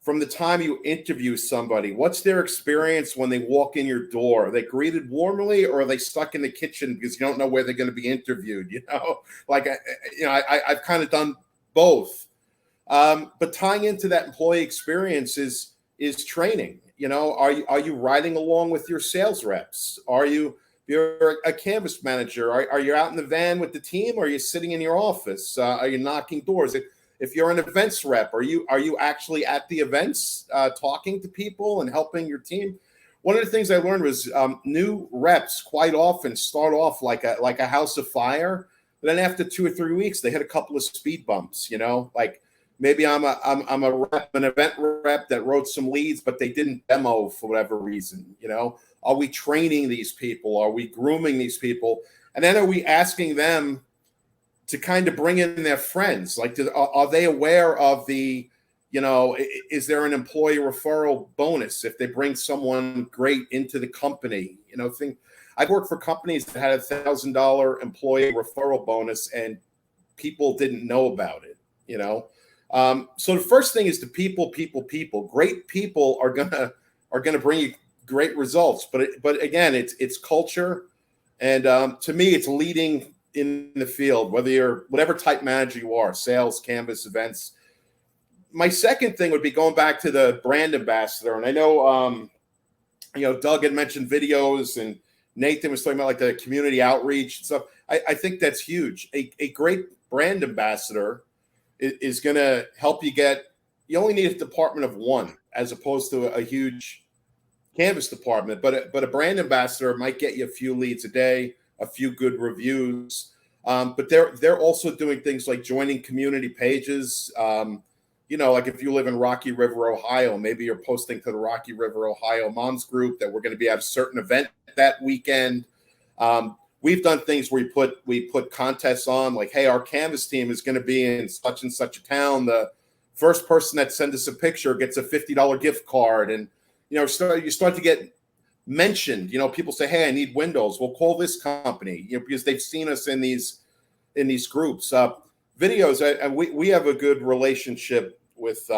from the time you interview somebody. What's their experience when they walk in your door? Are they greeted warmly, or are they stuck in the kitchen because you don't know where they're going to be interviewed? I've kind of done both. But tying into that employee experience is training. Are you riding along with your sales reps? You're a Canvas manager. Are you out in the van with the team, or are you sitting in your office? Are you knocking doors? If you're an events rep, are you actually at the events talking to people and helping your team? One of the things I learned was new reps quite often start off like a house of fire, but then after 2 or 3 weeks, they hit a couple of speed bumps. Like maybe I'm an event rep that wrote some leads, but they didn't demo for whatever reason. Are we training these people? Are we grooming these people? And then are we asking them to kind of bring in their friends? Like, are they aware of the, is there an employee referral bonus if they bring someone great into the company? I've worked for companies that had $1,000 employee referral bonus and people didn't know about it, So the first thing is the people. Great people are gonna bring you great results. But again, it's culture. And to me, it's leading in the field, whether you're whatever type manager you are, sales, Canvas, events. My second thing would be going back to the brand ambassador. And I know, Doug had mentioned videos, and Nathan was talking about like the community outreach and stuff. I think that's huge. A great brand ambassador is going to help you you only need a department of 1 as opposed to a huge Canvas department, but a brand ambassador might get you a few leads a day, a few good reviews. But they're also doing things like joining community pages. Like if you live in Rocky River, Ohio, maybe you're posting to the Rocky River, Ohio Moms group that we're going to be at a certain event that weekend. We've done things where we put contests on, like, hey, our Canvas team is going to be in such and such a town. The first person that sends us a picture gets a $50 gift card. And, you start to get mentioned. People say, hey, I need windows. We'll call this company, because they've seen us in these groups. Videos, and we have a good relationship with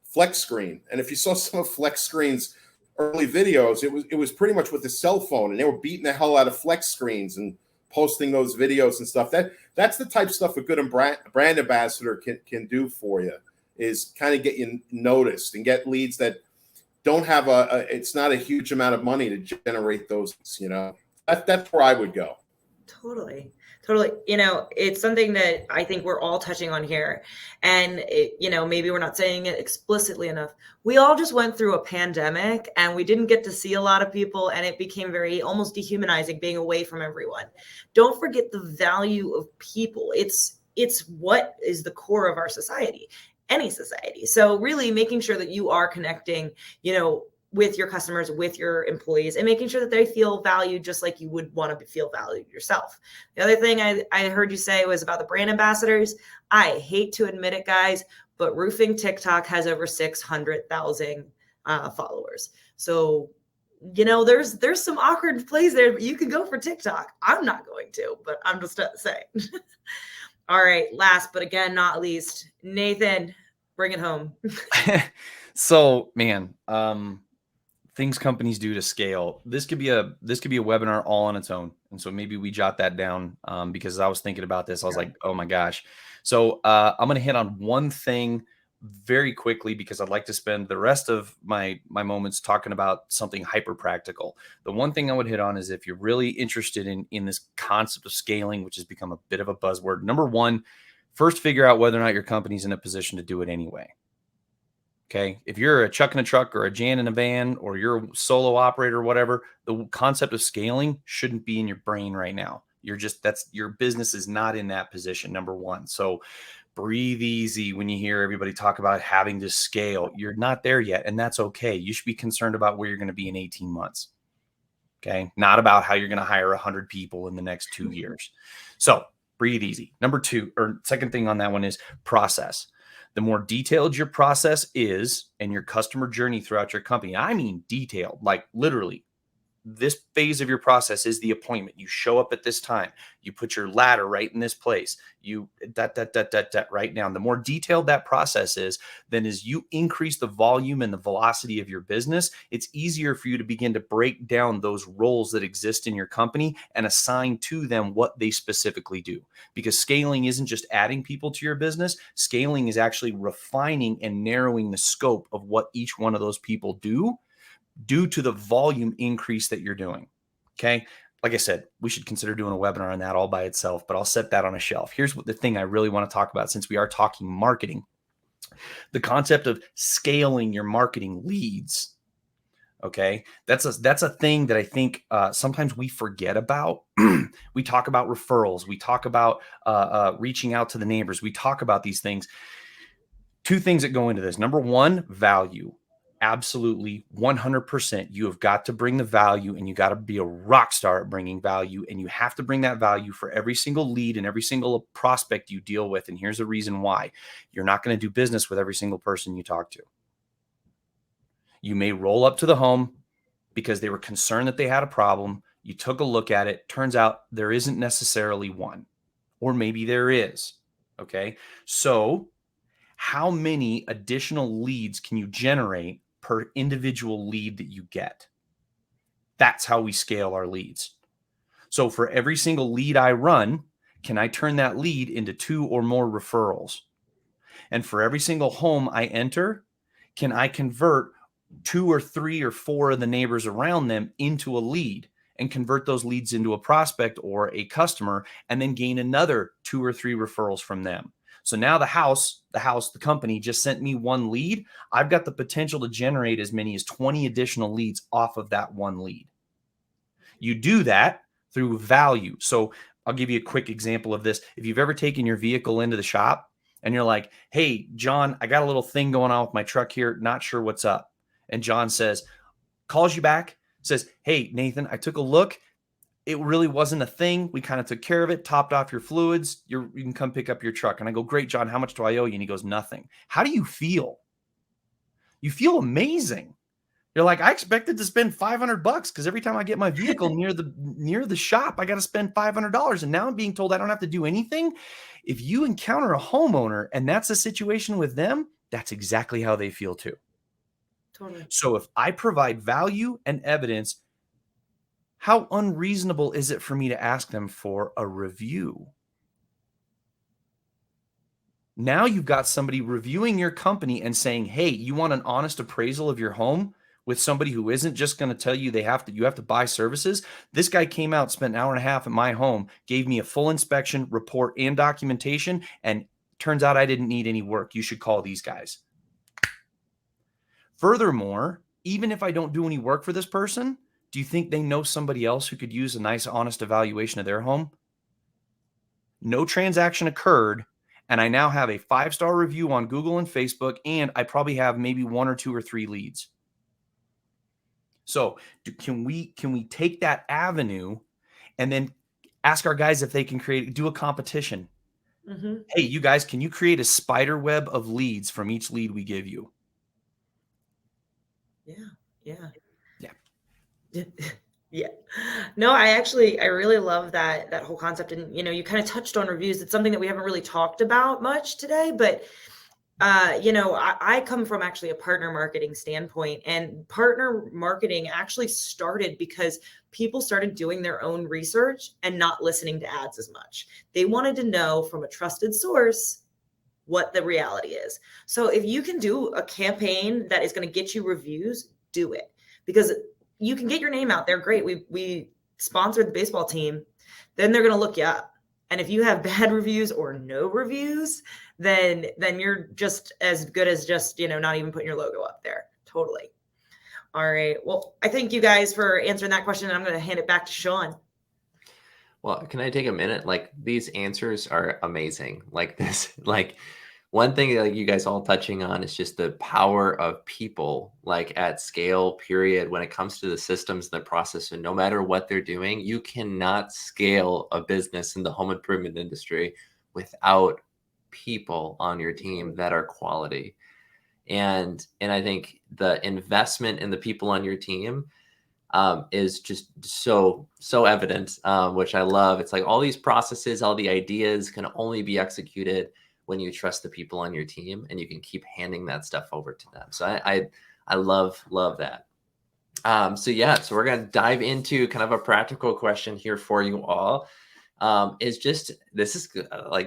Flex Screen. And if you saw some of Flex Screen's early videos, it was pretty much with a cell phone, and they were beating the hell out of Flex Screens and posting those videos and stuff. That's the type of stuff a good brand ambassador can do for you, is kind of get you noticed and get leads that don't have it's not a huge amount of money to generate those. That's where I would go. Totally. It's something that I think we're all touching on here. And, maybe we're not saying it explicitly enough. We all just went through a pandemic and we didn't get to see a lot of people, and it became very almost dehumanizing being away from everyone. Don't forget the value of people. It's what is the core of our society, any society. So really making sure that you are connecting, with your customers, with your employees, and making sure that they feel valued just like you would want to feel valued yourself. The other thing I heard you say was about the brand ambassadors. I hate to admit it, guys, but Roofing TikTok has over 600,000 followers. So, there's some awkward plays there, but you could go for TikTok. I'm not going to, but I'm just saying. All right. Last, but again, not least, Nathan, bring it home. So, man, things companies do to scale. This could be a webinar all on its own. And so maybe we jot that down because as I was thinking about this, I was like, oh my gosh. So I'm going to hit on one thing very quickly because I'd like to spend the rest of my moments talking about something hyper practical. The one thing I would hit on is if you're really interested in this concept of scaling, which has become a bit of a buzzword. Number one, First, figure out whether or not your company's in a position to do it anyway. Okay. If you're a Chuck in a truck or a Jan in a van, or you're a solo operator or whatever, the concept of scaling shouldn't be in your brain right now. Your business is not in that position, number one. So breathe easy when you hear everybody talk about having to scale. You're not there yet, and that's okay. You should be concerned about where you're going to be in 18 months. Okay. Not about how you're going to hire 100 people in the next 2 years. So breathe easy. Number two, or second thing on that one, is process. The more detailed your process is and your customer journey throughout your company, I mean detailed, like literally, this phase of your process is the appointment. You show up at this time. You put your ladder right in this place. You right now. The more detailed that process is, then as you increase the volume and the velocity of your business, it's easier for you to begin to break down those roles that exist in your company and assign to them what they specifically do. Because scaling isn't just adding people to your business. Scaling is actually refining and narrowing the scope of what each one of those people do, due to the volume increase that you're doing. Okay. Like I said, we should consider doing a webinar on that all by itself, but I'll set that on a shelf. Here's the thing I really want to talk about, since we are talking marketing: the concept of scaling your marketing leads. Okay. That's a thing that I think sometimes we forget about. We talk about referrals. We talk about reaching out to the neighbors. We talk about these things. Two things that go into this. Number one, value. Absolutely 100%. You have got to bring the value, and you got to be a rock star at bringing value. And you have to bring that value for every single lead and every single prospect you deal with. And here's the reason why: you're not going to do business with every single person you talk to. You may roll up to the home because they were concerned that they had a problem. You took a look at it. Turns out there isn't necessarily one, or maybe there is. Okay. So how many additional leads can you generate per individual lead that you get? That's how we scale our leads. So for every single lead I run, can I turn that lead into 2 or more referrals? And for every single home I enter, can I convert 2 or 3 or 4 of the neighbors around them into a lead, and convert those leads into a prospect or a customer, and then gain another 2 or 3 referrals from them? So now the company just sent me 1 lead. I've got the potential to generate as many as 20 additional leads off of that 1 lead. You do that through value. So I'll give you a quick example of this. If you've ever taken your vehicle into the shop and you're like, "Hey, John, I got a little thing going on with my truck here. Not sure what's up." And John calls you back, says, "Hey, Nathan, I took a look. It really wasn't a thing. We kind of took care of it, topped off your fluids. You can come pick up your truck." And I go, "Great, John, how much do I owe you?" And he goes, "Nothing." How do you feel? You feel amazing. You're like, "I expected to spend $500 because every time I get my vehicle near the shop, I got to spend $500. And now I'm being told I don't have to do anything." If you encounter a homeowner and that's the situation with them, that's exactly how they feel too. Totally. So if I provide value and evidence, how unreasonable is it for me to ask them for a review? Now you've got somebody reviewing your company and saying, "Hey, you want an honest appraisal of your home with somebody who isn't just going to tell you you have to buy services? This guy came out, spent an hour and a half at my home, gave me a full inspection report and documentation, and turns out I didn't need any work. You should call these guys." Furthermore, even if I don't do any work for this person, do you think they know somebody else who could use a nice, honest evaluation of their home? No transaction occurred, and I now have a 5-star review on Google and Facebook, and I probably have maybe 1 or 2 or 3 leads. So can we take that avenue and then ask our guys if they can do a competition? Mm-hmm. Hey, you guys, can you create a spider web of leads from each lead we give you? Yeah. No, I really love that whole concept. And, you kind of touched on reviews. It's something that we haven't really talked about much today, but, I come from actually a partner marketing standpoint, and partner marketing actually started because people started doing their own research and not listening to ads as much. They wanted to know from a trusted source what the reality is. So if you can do a campaign that is going to get you reviews, do it, because you can get your name out there. Great. We sponsored the baseball team. Then they're going to look you up. And if you have bad reviews or no reviews, then you're just as good as just, not even putting your logo up there. Totally. All right. Well, I thank you guys for answering that question. I'm going to hand it back to Sean. Well, can I take a minute? Like, these answers are amazing. Like this, like one thing that you guys all touching on is just the power of people, like at scale, period, when it comes to the systems and the process. And no matter what they're doing, you cannot scale a business in the home improvement industry without people on your team that are quality. And I think the investment in the people on your team is just so evident, which I love. It's like all these processes, all the ideas can only be executed when you trust the people on your team, and you can keep handing that stuff over to them. So I love that. So we're gonna dive into kind of a practical question here for you all. This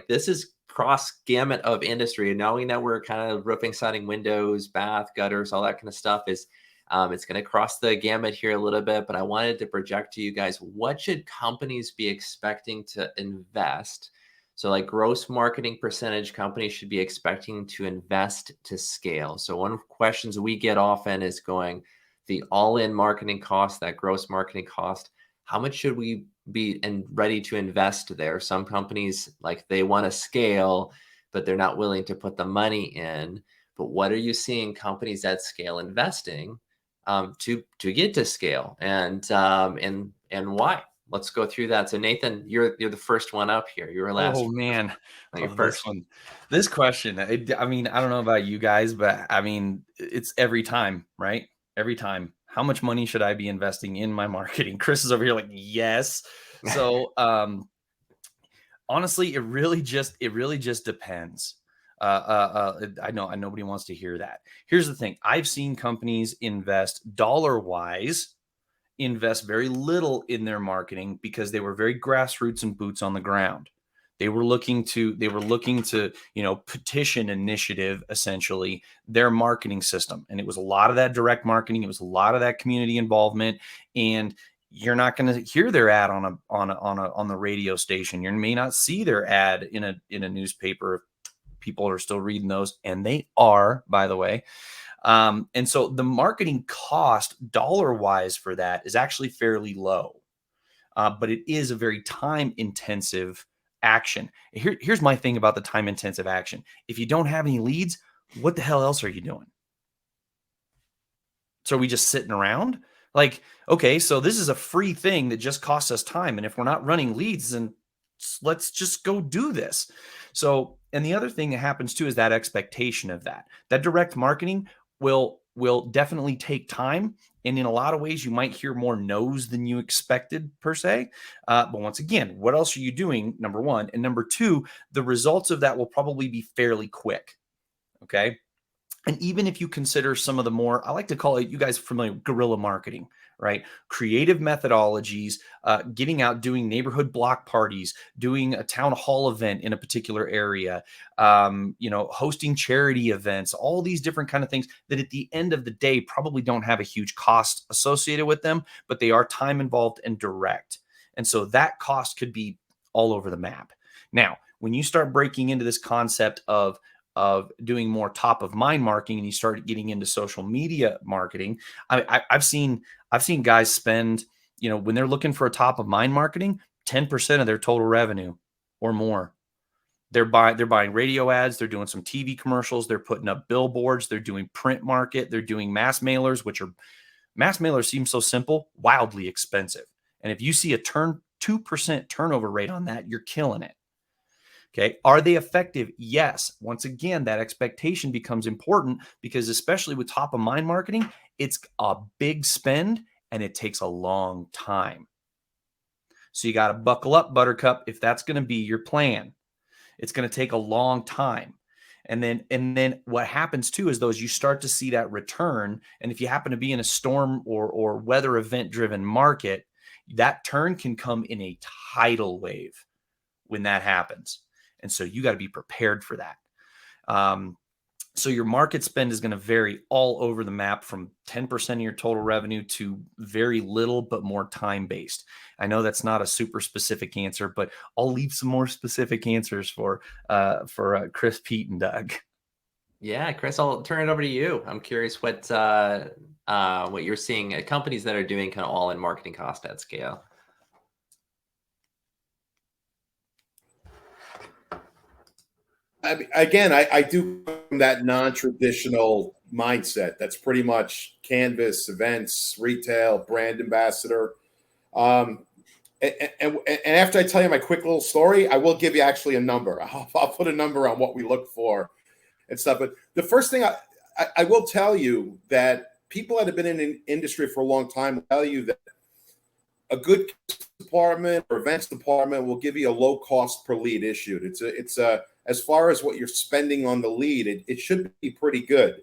is cross gamut of industry, and knowing that we're kind of roofing, siding, windows, bath, gutters, all that kind of stuff is. It's going to cross the gamut here a little bit, but I wanted to project to you guys, what should companies be expecting to invest? So like gross marketing percentage, companies should be expecting to invest to scale. So one of the questions we get often is going, the all-in marketing cost, that gross marketing cost, how much should we be ready to invest there? Some companies, like, they want to scale, but they're not willing to put the money in. But what are you seeing companies at scale investing to get to scale, and why? Let's go through that. So Nathan, you're the first one up here. You're last. Oh man, You're oh, first. This question. I mean, I don't know about you guys, but I mean, it's every time, right? Every time. How much money should I be investing in my marketing? Chris is over here like, yes. So honestly, it really just depends. I know nobody wants to hear that. Here's the thing. I've seen companies invest dollar-wise, invest very little in their marketing because they were very grassroots and boots on the ground. They were looking to, petition initiative, essentially, their marketing system. And it was a lot of that direct marketing. It was a lot of that community involvement. And you're not going to hear their ad on the radio station. You may not see their ad in a newspaper. People are still reading those, and they are, by the way. And so the marketing cost dollar-wise for that is actually fairly low, but it is a very time-intensive action. Here's my thing about the time-intensive action. If you don't have any leads, what the hell else are you doing? So are we just sitting around? Like, okay, so this is a free thing that just costs us time. And if we're not running leads, then let's just go do this. So, and the other thing that happens too is that expectation of that direct marketing will definitely take time. And in a lot of ways, you might hear more no's than you expected per se. But once again, what else are you doing? Number one. And number two, the results of that will probably be fairly quick. Okay. And even if you consider some of the more, I like to call it, you guys are familiar with guerrilla marketing, right? Creative methodologies, getting out, doing neighborhood block parties, doing a town hall event in a particular area, hosting charity events, all these different kind of things that at the end of the day probably don't have a huge cost associated with them, but they are time involved and direct. And so that cost could be all over the map. Now, when you start breaking into this concept of doing more top of mind marketing, and you start getting into social media marketing, I've seen guys spend, when they're looking for a top of mind marketing, 10% of their total revenue or more. They're buying radio ads. They're doing some TV commercials. They're putting up billboards. They're doing print market. They're doing mass mailers, mass mailers seem so simple, wildly expensive. And if you see a 2% turnover rate on that, you're killing it. Okay. Are they effective? Yes. Once again, that expectation becomes important because especially with top of mind marketing, it's a big spend and it takes a long time. So you got to buckle up, Buttercup, if that's going to be your plan. It's going to take a long time. And then what happens too is those you start to see that return. And if you happen to be in a storm or weather event driven market, that turn can come in a tidal wave when that happens. And so you got to be prepared for that. So your market spend is going to vary all over the map from 10% of your total revenue to very little, but more time-based. I know that's not a super specific answer, but I'll leave some more specific answers for Chris, Pete, and Doug. Yeah, Chris, I'll turn it over to you. I'm curious what you're seeing at companies that are doing kind of all-in marketing cost at scale. I do from that non-traditional mindset. That's pretty much canvas, events, retail, brand ambassador. And after I tell you my quick little story, I will give you actually a number. I'll put a number on what we look for and stuff. But the first thing I will tell you that people that have been in an industry for a long time will tell you that a good department or events department will give you a low cost per lead issued. It's as far as what you're spending on the lead, it should be pretty good.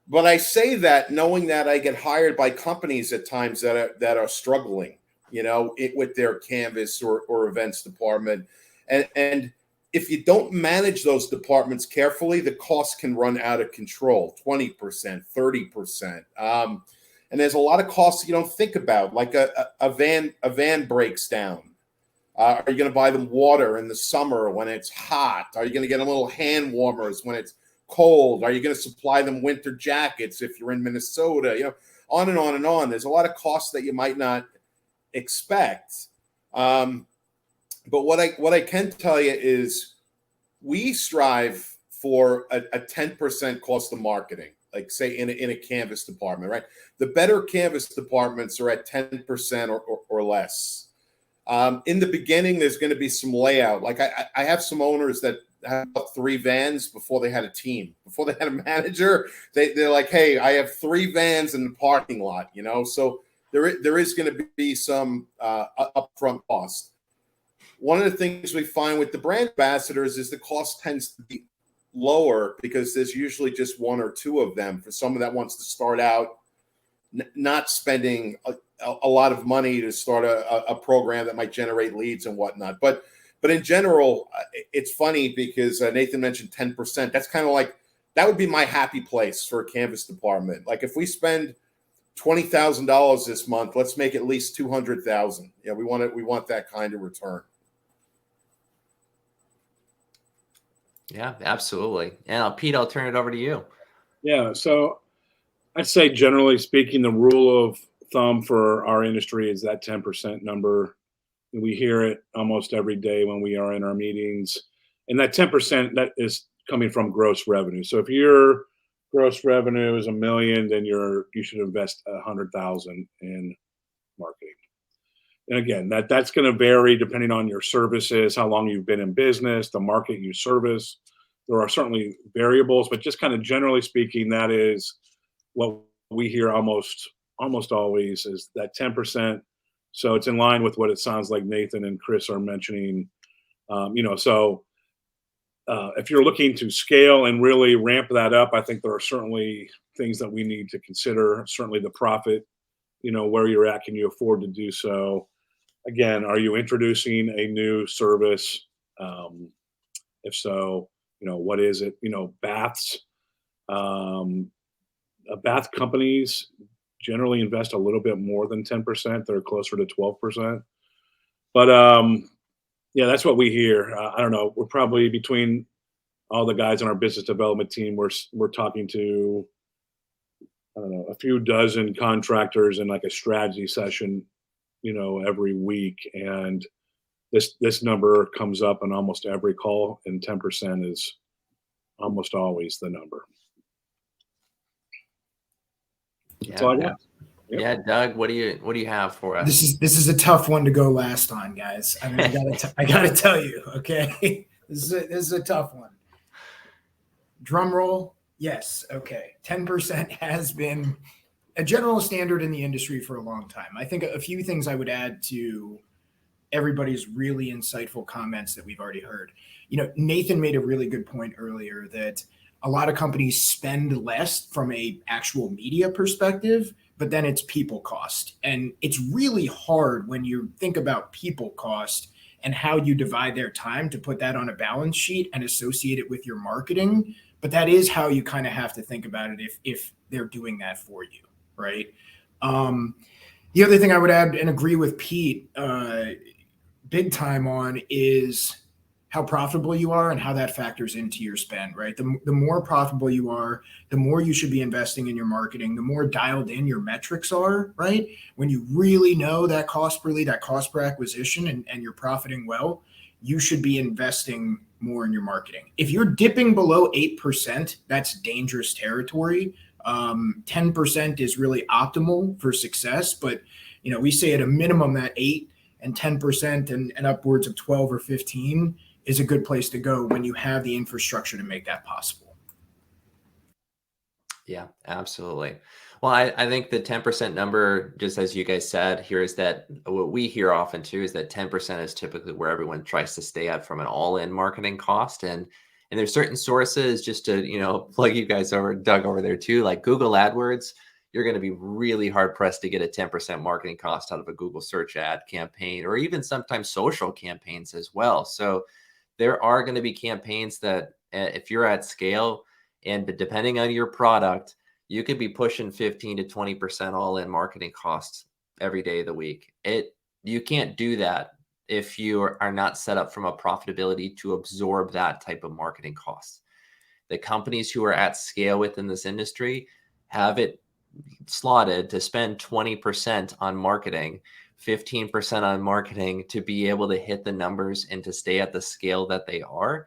But I say that knowing that I get hired by companies at times that are struggling, with their canvas or events department. And if you don't manage those departments carefully, the costs can run out of control, 20%, 30%. And there's a lot of costs you don't think about, like a van breaks down. Are you going to buy them water in the summer when it's hot? Are you going to get them little hand warmers when it's cold? Are you going to supply them winter jackets if you're in Minnesota? On and on and on. There's a lot of costs that you might not expect. But what I can tell you is we strive for a 10% cost of marketing, like say in a canvas department, right? The better canvas departments are at 10% or less. In the beginning, there's going to be some layout. Like I have some owners that have 3 vans before they had a team, before they had a manager. They're like, hey, I have 3 vans in the parking lot, So there is going to be some upfront cost. One of the things we find with the brand ambassadors is the cost tends to be lower because there's usually just 1 or 2 of them for someone that wants to start out, not spending a lot of money to start a program that might generate leads and whatnot. But in general, it's funny because Nathan mentioned 10%. That's kind of like, that would be my happy place for a canvas department. Like if we spend $20,000 this month, let's make at least $200,000. We want that kind of return. Yeah, absolutely. And Pete, I'll turn it over to you. Yeah, so I'd say generally speaking, the rule of thumb for our industry is that 10% number. We hear it almost every day when we are in our meetings. And that 10%, that is coming from gross revenue. So if your gross revenue is $1 million, then you should invest $100,000 in marketing. And again, that's going to vary depending on your services, how long you've been in business, the market you service. There are certainly variables, but just kind of generally speaking, that is what we hear almost always is that 10%. So it's in line with what it sounds like Nathan and Chris are mentioning. So if you're looking to scale and really ramp that up, I think there are certainly things that we need to consider. Certainly the profit, where you're at, can you afford to do so? Again, are you introducing a new service? If so, what is it? Baths. Bath companies generally invest a little bit more than 10%. They're closer to 12%. But yeah, that's what we hear. I don't know. We're probably between all the guys on our business development team. We're talking to, I don't know, a few dozen contractors in like a strategy session, every week. And this number comes up on almost every call, and 10% is almost always the number. That's all I got. Yep. Yeah, Doug, what do you have for us? This is a tough one to go last on, guys. I mean, I gotta tell you, okay, this is a tough one. Drum roll, yes, okay. 10% has been a general standard in the industry for a long time. I think a few things I would add to everybody's really insightful comments that we've already heard. Nathan made a really good point earlier that a lot of companies spend less from a actual media perspective, but then it's people cost. And it's really hard when you think about people cost and how you divide their time to put that on a balance sheet and associate it with your marketing, but that is how you kind of have to think about it if they're doing that for you, right? The other thing I would add and agree with Pete big time on is how profitable you are and how that factors into your spend, right? The more profitable you are, the more you should be investing in your marketing, the more dialed in your metrics are, right? When you really know that cost per lead, that cost per acquisition, and you're profiting well, you should be investing more in your marketing. If you're dipping below 8%, that's dangerous territory. 10% is really optimal for success, but we say at a minimum that 8 and 10% and upwards of 12 or 15 is a good place to go when you have the infrastructure to make that possible. Yeah, absolutely. Well, I think the 10% number, just as you guys said here, is that what we hear often too is that 10% is typically where everyone tries to stay at from an all-in marketing cost. And there's certain sources, just to, plug you guys over, Doug over there too, like Google AdWords, you're going to be really hard pressed to get a 10% marketing cost out of a Google search ad campaign, or even sometimes social campaigns as well. So there are going to be campaigns that if you're at scale, and depending on your product, you could be pushing 15 to 20% all in marketing costs every day of the week. You can't do that if you are not set up from a profitability to absorb that type of marketing costs. The companies who are at scale within this industry have it slotted to spend 20% on marketing, 15% on marketing to be able to hit the numbers and to stay at the scale that they are.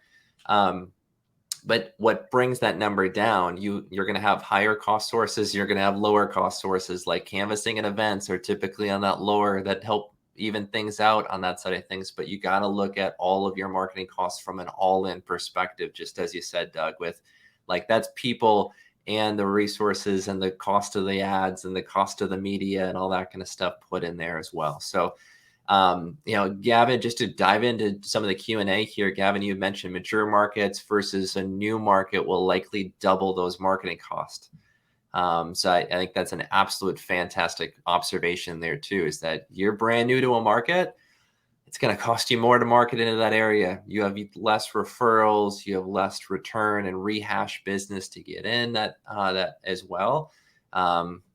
But what brings that number down, you're going to have higher cost sources. You're going to have lower cost sources like canvassing and events are typically on that lower that help even things out on that side of things. But you got to look at all of your marketing costs from an all-in perspective, just as you said, Doug, with like that's people and the resources and the cost of the ads and the cost of the media and all that kind of stuff put in there as well. So, Gavin, just to dive into some of the Q&A here, Gavin, you mentioned mature markets versus a new market will likely double those marketing costs. So I think that's an absolute fantastic observation there too, is that you're brand new to a market. It's going to cost you more to market into that area. You have less referrals, you have less return and rehash business to get in that as well.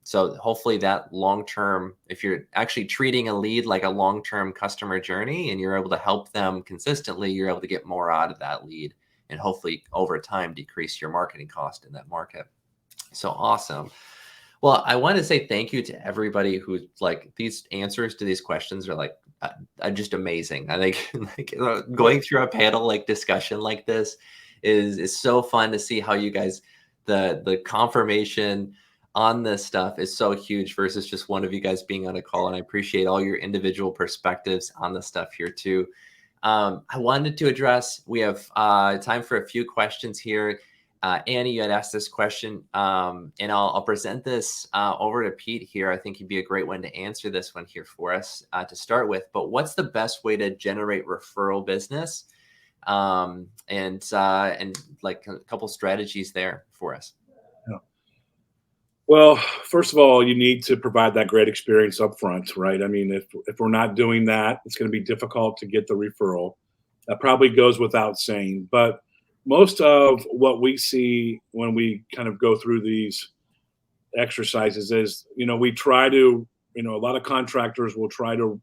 So hopefully that long-term, if you're actually treating a lead like a long-term customer journey and you're able to help them consistently, you're able to get more out of that lead and hopefully over time decrease your marketing cost in that market. So awesome. Well, I want to say thank you to everybody who like these answers to these questions are like just amazing. I think going through a panel like discussion like this is so fun to see how you guys, the confirmation on this stuff is so huge versus just one of you guys being on a call. And I appreciate all your individual perspectives on the stuff here too. I wanted to address, we have time for a few questions here. Annie, you had asked this question, and I'll present this over to Pete here. I think he'd be a great one to answer this one here for us to start with. But what's the best way to generate referral business? And like a couple strategies there for us. Yeah. Well, first of all, you need to provide that great experience up front, right? I mean, if we're not doing that, it's going to be difficult to get the referral. That probably goes without saying, but most of what we see when we kind of go through these exercises is, we try to, a lot of contractors will try to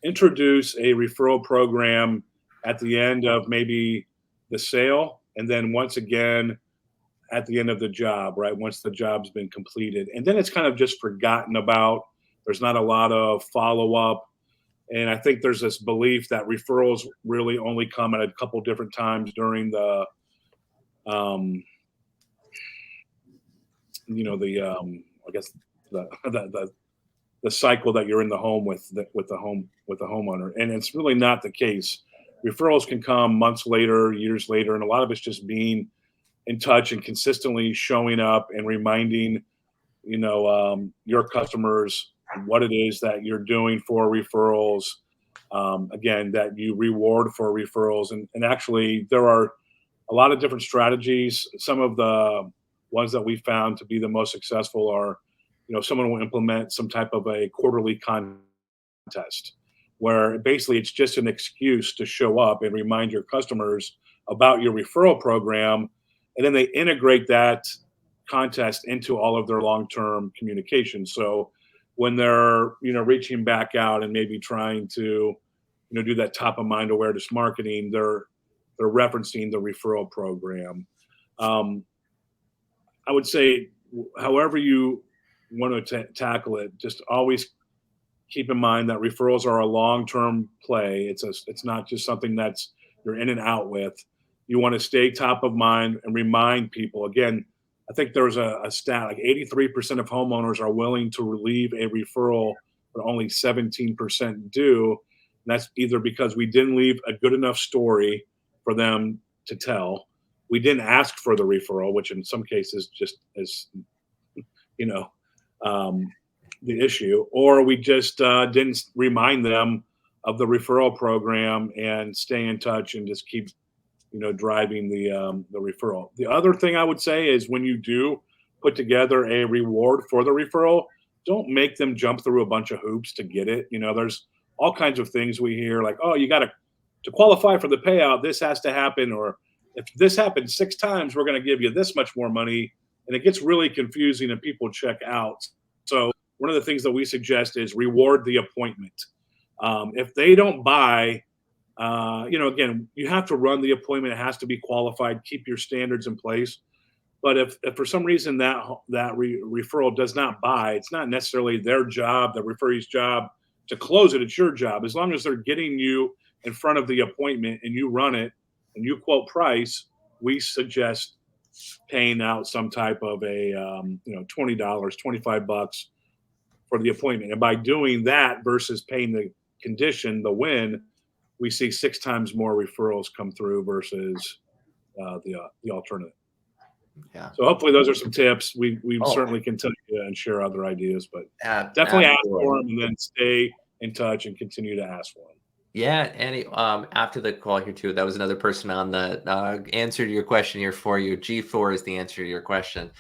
introduce a referral program at the end of maybe the sale. And then once again, at the end of the job, right? Once the job's been completed. And then it's kind of just forgotten about. There's not a lot of follow-up. And I think there's this belief that referrals really only come at a couple different times during the I guess the cycle that you're in the home with the homeowner, and it's really not the case. Referrals can come months later, years later, and a lot of it's just being in touch and consistently showing up and reminding your customers what it is that you're doing for referrals. Again, that you reward for referrals, and actually there are a lot of different strategies. Some of the ones that we found to be the most successful are, someone will implement some type of a quarterly contest where basically it's just an excuse to show up and remind your customers about your referral program. and then they integrate that contest into all of their long-term communication. So when they're, reaching back out and maybe trying to, do that top of mind awareness marketing, they're referencing the referral program. I would say, however you want to tackle it, just always keep in mind that referrals are a long-term play. It's not just something that's you're in and out with. You want to stay top of mind and remind people. Again, I think there's a stat like 83% of homeowners are willing to relieve a referral, but only 17% do. And that's either because we didn't leave a good enough story for them to tell. We didn't ask for the referral, which in some cases just is, the issue, or we just didn't remind them of the referral program and stay in touch and just keep, driving the referral. The other thing I would say is when you do put together a reward for the referral, don't make them jump through a bunch of hoops to get it. There's all kinds of things we hear like, oh, you got to qualify for the payout, this has to happen, or if this happens 6 times, we're going to give you this much more money. And it gets really confusing and people check out. So one of the things that we suggest is reward the appointment. If they don't buy, again, you have to run the appointment. It has to be qualified. Keep your standards in place. But if for some reason that referral does not buy, it's not necessarily their job, the referee's job to close it. It's your job. As long as they're getting you in front of the appointment and you run it and you quote price, we suggest paying out some type of a $20, $25 for the appointment. And by doing that versus paying the condition, the win, we see 6 times more referrals come through versus the alternative. Yeah. So hopefully those are some tips. We certainly can tell you and share other ideas, but definitely ask for them and then stay in touch and continue to ask for them. Yeah, and after the call here too, that was another person on the answer to your question here for you. G4 is the answer to your question.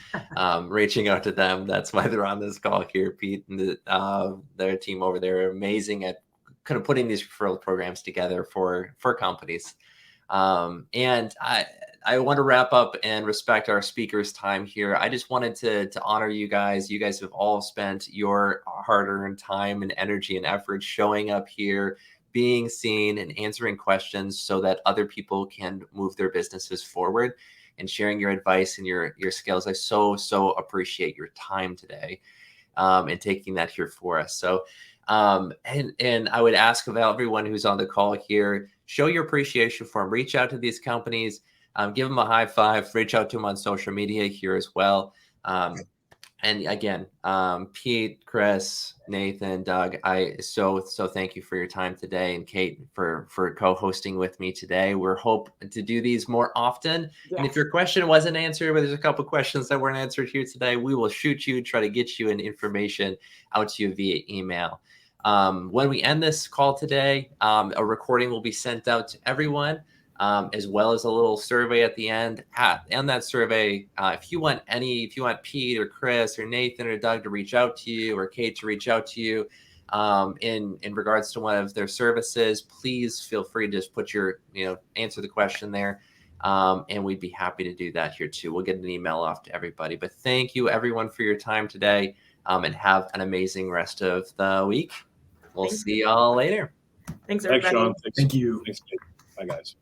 Reaching out to them, that's why they're on this call here. Pete and their team over there are amazing at kind of putting these referral programs together for companies. And I want to wrap up and respect our speakers' time here. I just wanted to honor you guys. You guys have all spent your hard-earned time and energy and effort showing up here, being seen and answering questions so that other people can move their businesses forward, and sharing your advice and your skills. I so appreciate your time today and taking that here for us. So and I would ask of everyone who's on the call here, show your appreciation for them. Reach out to these companies, give them a high five, reach out to them on social media here as well. And again, Pete, Chris, Nathan, Doug, I so thank you for your time today, and Kate for co-hosting with me today. We're hope to do these more often. Yes. And if your question wasn't answered, but there's a couple questions that weren't answered here today, we will shoot you, try to get you an information out to you via email. When we end this call today, a recording will be sent out to everyone. As well as a little survey at the end. And that survey, if you want Pete or Chris or Nathan or Doug to reach out to you, or Kate to reach out to you in regards to one of their services, please feel free to just put your, answer the question there. And we'd be happy to do that here too. We'll get an email off to everybody. But thank you everyone for your time today, and have an amazing rest of the week. We'll see y'all later. Thanks, everybody. Thanks, Sean. Thank you. Thanks, Kate. Bye, guys.